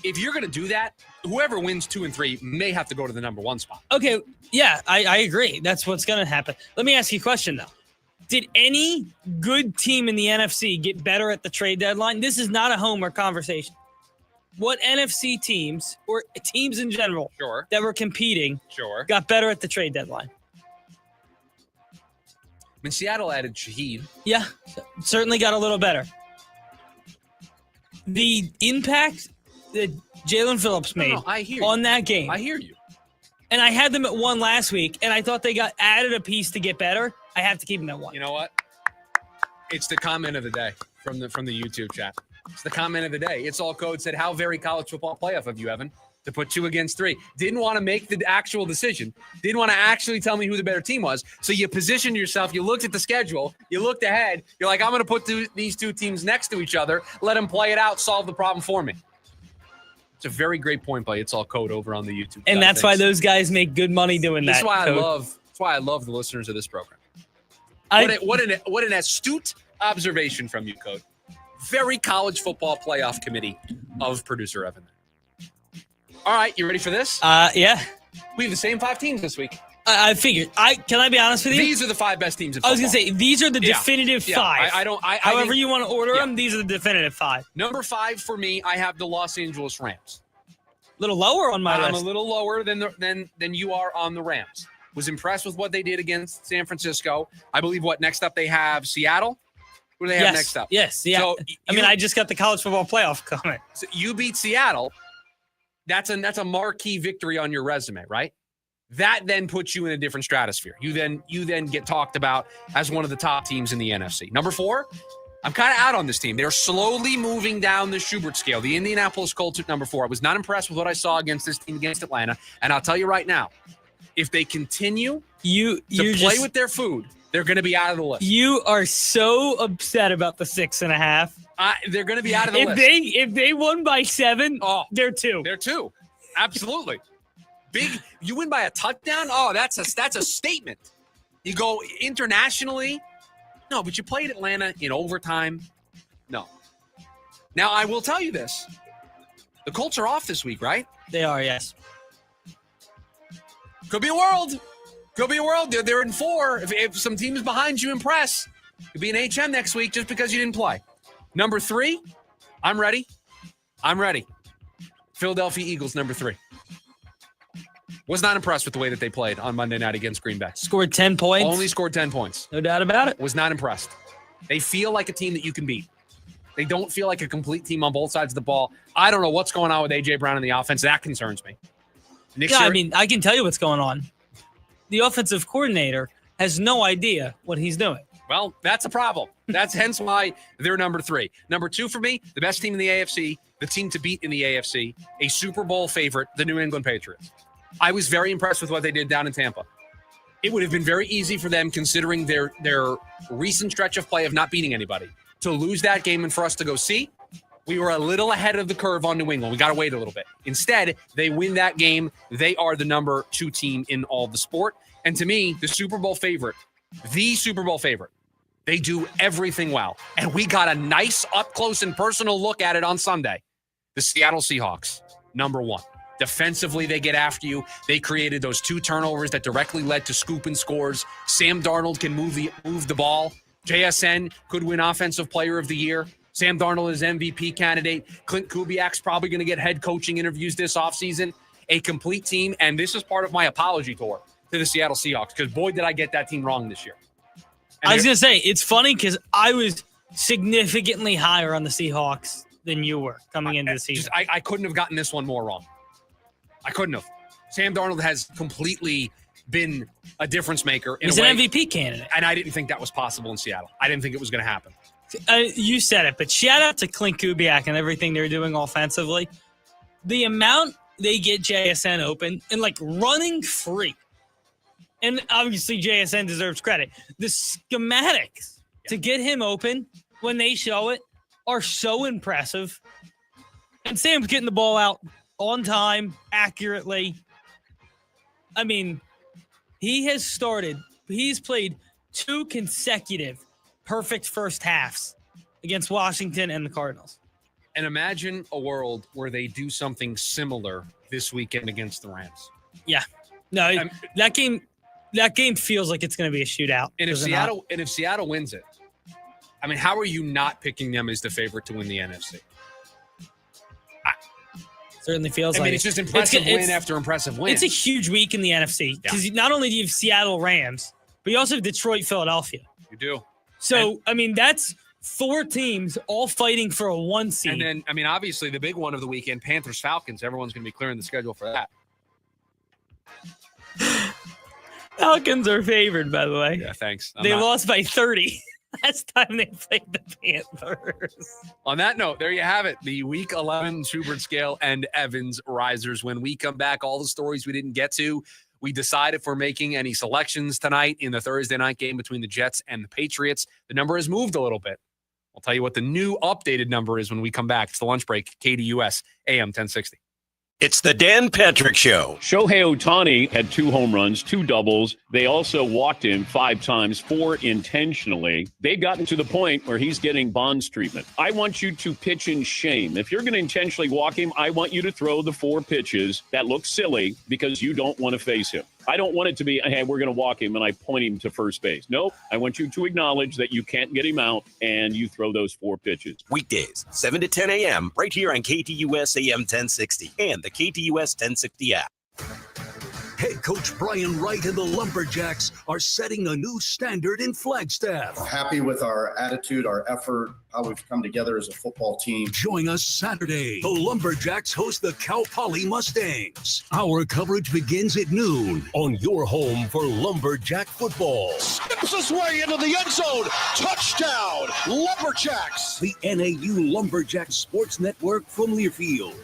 if you're going to do that, whoever wins 2 and 3 may have to go to the number 1 spot. Okay. Yeah, I agree. That's what's going to happen. Let me ask you a question, though. Did any good team in the NFC get better at the trade deadline? This is not a homer conversation. What NFC teams or teams in general that were competing got better at the trade deadline? I mean, Seattle added Shaheed. Yeah, certainly got a little better. The impact that Jalen Phillips made on that game. I hear you. And I had them at 1 last week, and I thought they got added a piece to get better. I have to keep them at 1. You know what? It's the comment of the day from the YouTube chat. It's the comment of the day. It's All Code said, how very college football playoff of you, Evan, to put 2 against 3. Didn't want to make the actual decision. Didn't want to actually tell me who the better team was. So you positioned yourself. You looked at the schedule. You looked ahead. You're like, I'm going to put these 2 teams next to each other. Let them play it out. Solve the problem for me. It's a very great point by It's All Code over on the YouTube. And that's why those guys make good money doing that. That's why I love the listeners of this program. What an astute observation from you, Code. Very college football playoff committee of producer Evan. All right, you ready for this? Yeah. We have the same 5 teams this week. I figured. Can I be honest with you? These are the 5 best teams in football. I was going to say, these are the definitive 5. However you want to order them, these are the definitive 5. Number 5 for me, I have the Los Angeles Rams. A little lower on my list. I'm a little lower than you are on the Rams. Was impressed with what they did against San Francisco. I believe next up they have Seattle. What do they have next up? Yes, yeah. So I just got the college football playoff comment. So you beat Seattle. That's a marquee victory on your resume, right? That then puts you in a different stratosphere. You then get talked about as one of the top teams in the NFC. Number 4, I'm kind of out on this team. They're slowly moving down the Schubert scale. The Indianapolis Colts at number 4. I was not impressed with what I saw against this team against Atlanta. And I'll tell you right now, if they continue to play with their food, they're going to be out of the list. You are so upset about the 6.5. They're going to be out of the list. If they won by 7, they're 2. They're 2. Absolutely. Big. You win by a touchdown? Oh, that's a statement. You go internationally? No, but you played Atlanta in overtime? No. Now, I will tell you this. The Colts are off this week, right? They are, yes. Could be a world. Could be a world. They're in 4. If some teams behind you impress, could be an HM next week just because you didn't play. Number 3, I'm ready. Philadelphia Eagles, number 3. Was not impressed with the way that they played on Monday night against Green Bay. Scored 10 points. Only scored 10 points. No doubt about it. Was not impressed. They feel like a team that you can beat. They don't feel like a complete team on both sides of the ball. I don't know what's going on with A.J. Brown in the offense. That concerns me. I can tell you what's going on. The offensive coordinator has no idea what he's doing. Well, that's a problem. That's hence why they're number 3. Number 2 for me, the best team in the AFC, the team to beat in the AFC, a Super Bowl favorite, the New England Patriots. I was very impressed with what they did down in Tampa. It would have been very easy for them, considering their recent stretch of play of not beating anybody, to lose that game and for us to go, see, we were a little ahead of the curve on New England. We got to wait a little bit. Instead, they win that game. They are the number 2 team in all the sport. And to me, the Super Bowl favorite, they do everything well. And we got a nice up-close and personal look at it on Sunday. The Seattle Seahawks, number 1. Defensively, they get after you. They created those 2 turnovers that directly led to scoop and scores. Sam Darnold can move the ball. JSN could win Offensive Player of the Year. Sam Darnold is MVP candidate. Clint Kubiak's probably going to get head coaching interviews this offseason. A complete team, and this is part of my apology tour to the Seattle Seahawks, because boy, did I get that team wrong this year. And I was going to say, it's funny because I was significantly higher on the Seahawks than you were coming into the season. I couldn't have gotten this one more wrong. I couldn't have. Sam Darnold has completely been a difference maker. He's an MVP candidate. And I didn't think that was possible in Seattle. I didn't think it was going to happen. You said it, but shout out to Clint Kubiak and everything they're doing offensively. The amount they get JSN open and like running free. And obviously JSN deserves credit. The schematics to get him open when they show it are so impressive. And Sam's getting the ball out on time, accurately. I mean, he's played 2 consecutive perfect first halves against Washington and the Cardinals. And imagine a world where they do something similar this weekend against the Rams. Yeah. No, that game feels like it's going to be a shootout. And if Seattle wins it, I mean, how are you not picking them as the favorite to win the NFC? Certainly feels like. I mean, it's just impressive win after impressive win. It's a huge week in the NFC because not only do you have Seattle Rams, but you also have Detroit, Philadelphia. You do. So, I mean, that's 4 teams all fighting for a 1 seed. And then, I mean, obviously the big one of the weekend, Panthers-Falcons. Everyone's going to be clearing the schedule for that. Falcons are favored, by the way. Yeah, thanks. They lost by 30 last time they played the Panthers. On that note, there you have it. The Week 11 Schubert Scale and Evans risers. When we come back, all the stories we didn't get to, we decide if we're making any selections tonight in the Thursday night game between the Jets and the Patriots. The number has moved a little bit. I'll tell you what the new updated number is when we come back. It's the lunch break, KDUS, AM 1060. It's the Dan Patrick Show. Shohei Ohtani had 2 home runs, 2 doubles. They also walked him 5 times, 4 intentionally. They've gotten to the point where he's getting Bonds treatment. I want you to pitch in shame. If you're going to intentionally walk him, I want you to throw the 4 pitches that look silly because you don't want to face him. I don't want it to be, hey, we're going to walk him and I point him to first base. Nope. I want you to acknowledge that you can't get him out and you throw those 4 pitches. Weekdays, 7 to 10 a.m. right here on KTUS AM 1060 and the KTUS 1060 app. Head coach Brian Wright and the Lumberjacks are setting a new standard in Flagstaff. Happy with our attitude, our effort, how we've come together as a football team. Join us Saturday. The Lumberjacks host the Cal Poly Mustangs. Our coverage begins at noon on your home for Lumberjack football. Skips his way into the end zone. Touchdown, Lumberjacks. The NAU Lumberjacks Sports Network from Learfield.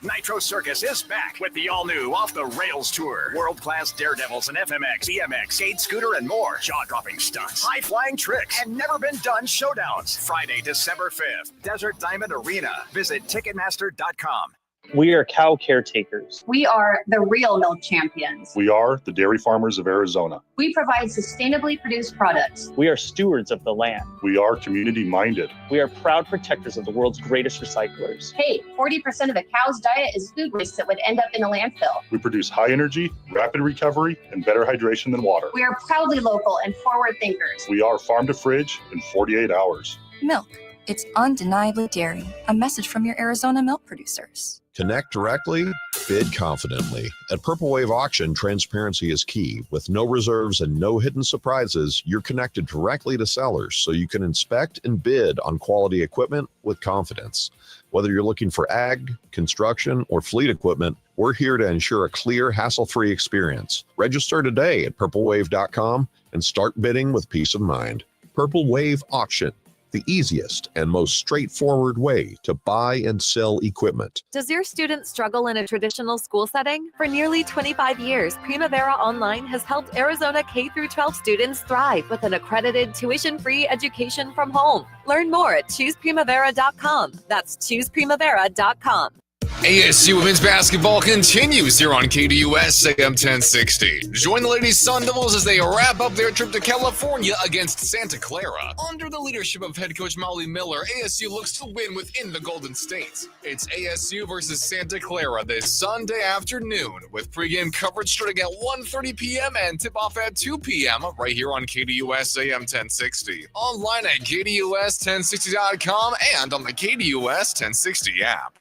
Nitro Circus is back with the all-new Off the Rails Tour. World-class daredevils and FMX, BMX, skate, scooter, and more. Jaw-dropping stunts, high-flying tricks, and never-been-done showdowns. Friday, December 5th, Desert Diamond Arena. Visit Ticketmaster.com. We are cow caretakers. We are the real milk champions. We are the dairy farmers of Arizona. We provide sustainably produced products. We are stewards of the land. We are community-minded. We are proud protectors of the world's greatest recyclers. Hey, 40% of a cow's diet is food waste that would end up in a landfill. We produce high energy, rapid recovery, and better hydration than water. We are proudly local and forward thinkers. We are farm to fridge in 48 hours. Milk. It's undeniably dairy. A message from your Arizona milk producers. Connect directly, bid confidently. At Purple Wave Auction, transparency is key. With no reserves and no hidden surprises, you're connected directly to sellers so you can inspect and bid on quality equipment with confidence. Whether you're looking for ag, construction, or fleet equipment, We're here to ensure a clear, hassle-free experience. Register today at purplewave.com and start bidding with peace of mind. Purple Wave Auction, the easiest and most straightforward way to buy and sell equipment. Does your student struggle in a traditional school setting? For nearly 25 years, Primavera Online has helped Arizona K-12 students thrive with an accredited tuition-free education from home. Learn more at chooseprimavera.com. That's chooseprimavera.com. ASU women's basketball continues here on KDUS AM 1060. Join the Lady Sun Devils as they wrap up their trip to California against Santa Clara. Under the leadership of head coach Molly Miller, ASU looks to win within the Golden State. It's ASU versus Santa Clara this Sunday afternoon with pregame coverage starting at 1:30 p.m. and tip-off at 2 p.m. right here on KDUS AM 1060. Online at KDUS1060.com and on the KDUS 1060 app.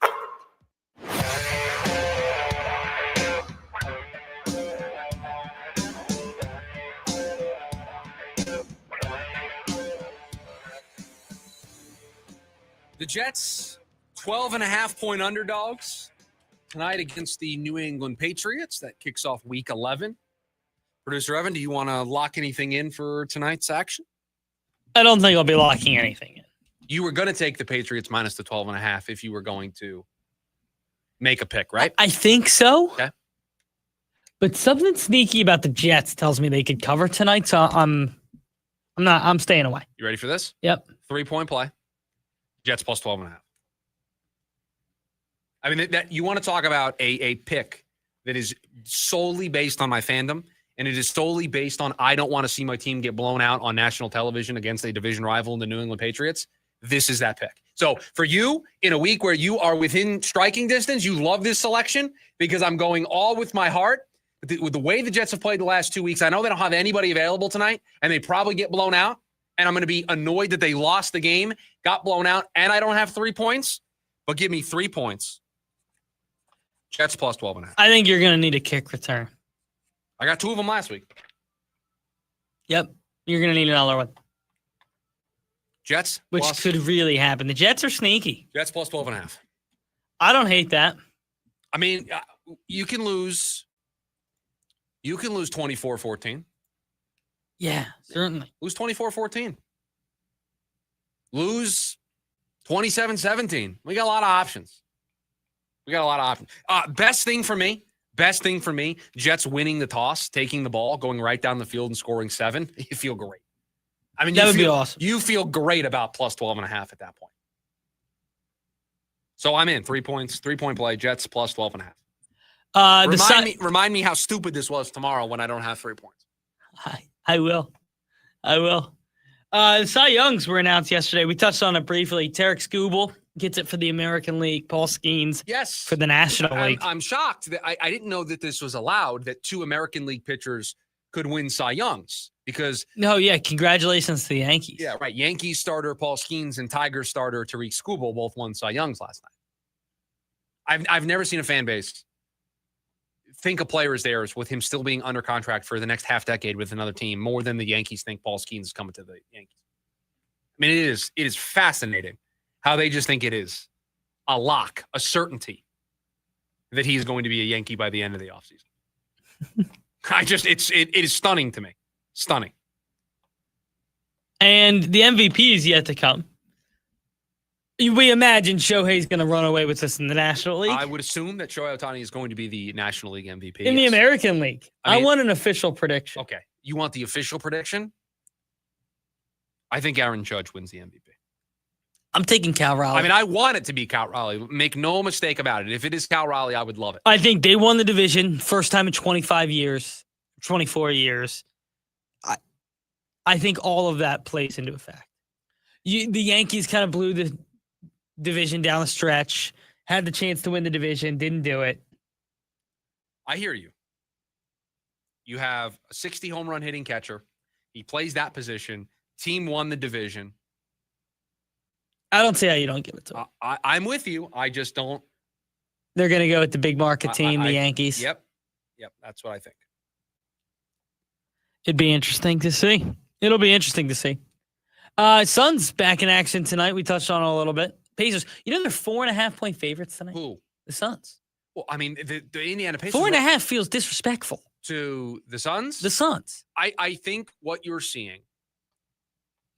The Jets, 12.5-point underdogs tonight against the New England Patriots. That kicks off week 11. Producer Evan, do you want to lock anything in for tonight's action? I don't think I'll be locking anything in. You were going to take the Patriots minus the 12.5 if you were going to make a pick, right? I think so. Okay. But something sneaky about the Jets tells me they could cover tonight, so I'm staying away. You ready for this? Yep. 3-point play. Jets plus 12.5. I mean, that you want to talk about a pick that is solely based on my fandom, and it is solely based on I don't want to see my team get blown out on national television against a division rival in the New England Patriots. This is that pick. So for you, in a week where you are within striking distance, you love this selection because I'm going all with my heart. With the way the Jets have played the last 2 weeks, I know they don't have anybody available tonight, and they probably get blown out. And I'm going to be annoyed that they lost the game, got blown out, and I don't have 3 points. But give me 3 points. Jets plus 12.5. I think you're going to need a kick return. I got 2 of them last week. Yep. You're going to need another one. Jets Which plus, could really happen. The Jets are sneaky. Jets plus 12.5. I don't hate that. I mean, you can lose 24-14. Yeah, certainly. Lose 24-14. Lose 27-17. We got a lot of options. Best thing for me, Jets winning the toss, taking the ball, going right down the field and scoring 7. You feel great. I mean, that would be awesome. You feel great about plus 12.5 at that point. So I'm in 3 points, 3-point play, Jets plus 12.5. Remind me how stupid this was tomorrow when I don't have 3 points. I will. Cy Youngs were announced yesterday. We touched on it briefly. Tarek Skubal gets it for the American League. Paul Skeens for the National League. I'm shocked that I didn't know that this was allowed, that 2 American League pitchers could win Cy Youngs because. No, yeah. Congratulations to the Yankees. Yeah, right. Yankees starter Paul Skeens and Tigers starter Tarek Skubal both won Cy Youngs last night. I've never seen a fan base think a player is theirs with him still being under contract for the next half decade with another team more than the Yankees think Paul Skeens is coming to the Yankees. I mean, it is fascinating how they just think it is a lock, a certainty that he's going to be a Yankee by the end of the offseason. It is stunning to me. Stunning. And the MVP is yet to come. We imagine Shohei's going to run away with this in the National League. I would assume that Shohei Ohtani is going to be the National League MVP. In the American League. I want an official prediction. Okay. You want the official prediction? I think Aaron Judge wins the MVP. I'm taking Cal Raleigh. I mean, I want it to be Cal Raleigh. Make no mistake about it. If it is Cal Raleigh, I would love it. I think they won the division first time in 25 years, 24 years. I think all of that plays into effect. The Yankees kind of blew the division down the stretch, had the chance to win the division, didn't do it. I hear you. You have a 60 home run hitting catcher. He plays that position. Team won the division. I don't see how you don't give it to him. I'm with you. I just don't. They're going to go with the big market team, the Yankees. Yep. That's what I think. It'd be interesting to see. It'll be interesting to see. Suns back in action tonight. We touched on it a little bit. Pacers. You know they're 4.5-point favorites tonight? Who? The Suns. Well, I mean, the Indiana Pacers 4.5 feels disrespectful to the Suns. The Suns. I think what you're seeing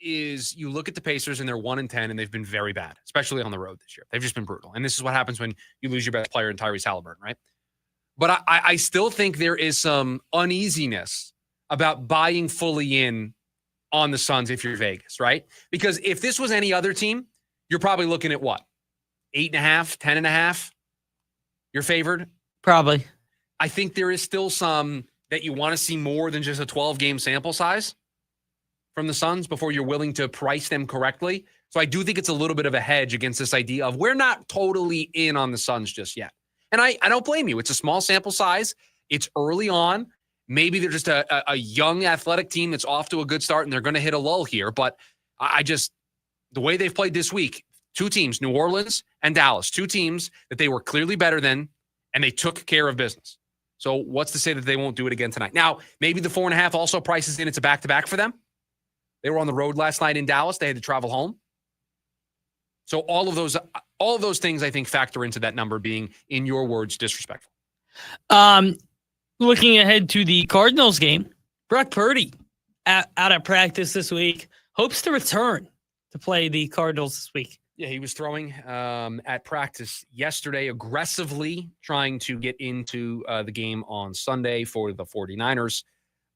is you look at the Pacers and they're 1-10 and they've been very bad, especially on the road this year. They've just been brutal. And this is what happens when you lose your best player in Tyrese Halliburton, right? But I still think there is some uneasiness about buying fully in on the Suns if you're Vegas, right? Because if this was any other team, you're probably looking at what? 8.5, 10.5? You're favored? Probably. I think there is still some that you want to see more than just a 12-game sample size from the Suns before you're willing to price them correctly. So I do think it's a little bit of a hedge against this idea of we're not totally in on the Suns just yet. And I don't blame you. It's a small sample size. It's early on. Maybe they're just a young athletic team that's off to a good start and they're going to hit a lull here. But the way they've played this week, two teams, New Orleans and Dallas, two teams that they were clearly better than, and they took care of business. So what's to say that they won't do it again tonight? Now, maybe the 4.5 also prices in. It's a back-to-back for them. They were on the road last night in Dallas. They had to travel home. So all of those things, I think, factor into that number being, in your words, disrespectful. Looking ahead to the Cardinals game, Brock Purdy out of practice this week, hopes to return to play the Cardinals this week. Yeah, he was throwing at practice yesterday, aggressively trying to get into the game on Sunday for the 49ers.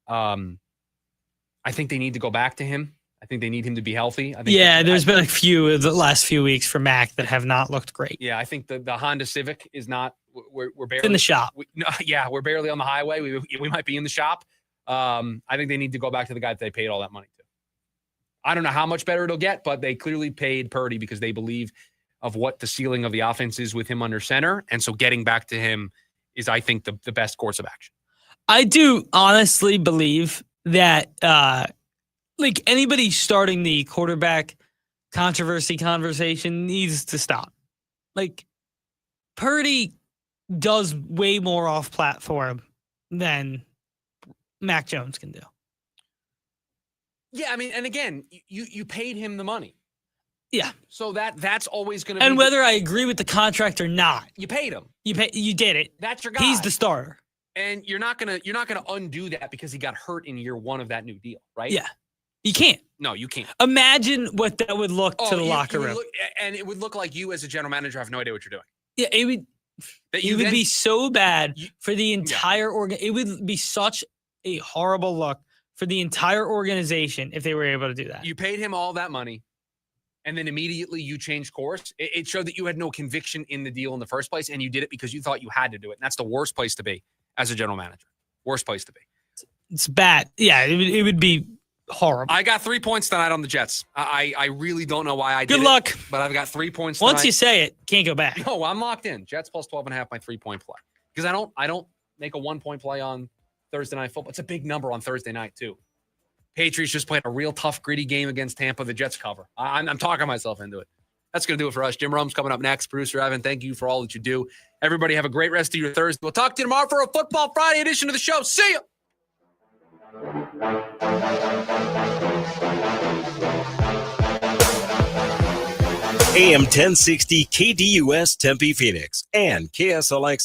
I think they need to go back to him. I think they need him to be healthy. There's been a few of the last few weeks for Mac that have not looked great. Yeah, I think the Honda Civic is not. We're barely it's in the shop. We're barely on the highway. We might be in the shop. I think they need to go back to the guy that they paid all that money to. I don't know how much better it'll get, but they clearly paid Purdy because they believe of what the ceiling of the offense is with him under center. And so getting back to him is, I think, the best course of action. I do honestly believe that anybody starting the quarterback controversy conversation needs to stop. Purdy does way more off platform than Mac Jones can do. Yeah, I mean, and again, you paid him the money. Yeah. So that's always going to be. And whether I agree with the contract or not, you paid him. You did it. That's your guy. He's the starter. And you're not gonna undo that because he got hurt in year one of that new deal, right? Yeah. You can't. No, you can't. Imagine what that would look to the locker room. And it would look like you as a general manager have no idea what you're doing. Yeah, it would. It would be so bad for the entire It would be such a horrible look for the entire organization if they were able to do that. You paid him all that money, and then immediately you changed course. It showed that you had no conviction in the deal in the first place, and you did it because you thought you had to do it. And that's the worst place to be as a general manager. Worst place to be. It's bad. Yeah, it would be horrible. I got 3 points tonight on the Jets. I really don't know why I did it. Good luck. But I've got 3 points tonight. Once you say it, can't go back. No, I'm locked in. Jets plus 12.5, my 3-point play. Because I don't make a 1-point play on Thursday Night Football. It's a big number on Thursday night, too. Patriots just played a real tough, gritty game against Tampa. The Jets cover. I'm talking myself into it. That's going to do it for us. Jim Rome's coming up next. Producer Evan, thank you for all that you do. Everybody have a great rest of your Thursday. We'll talk to you tomorrow for a Football Friday edition of the show. See ya! AM 1060 KDUS Tempe Phoenix and KSLX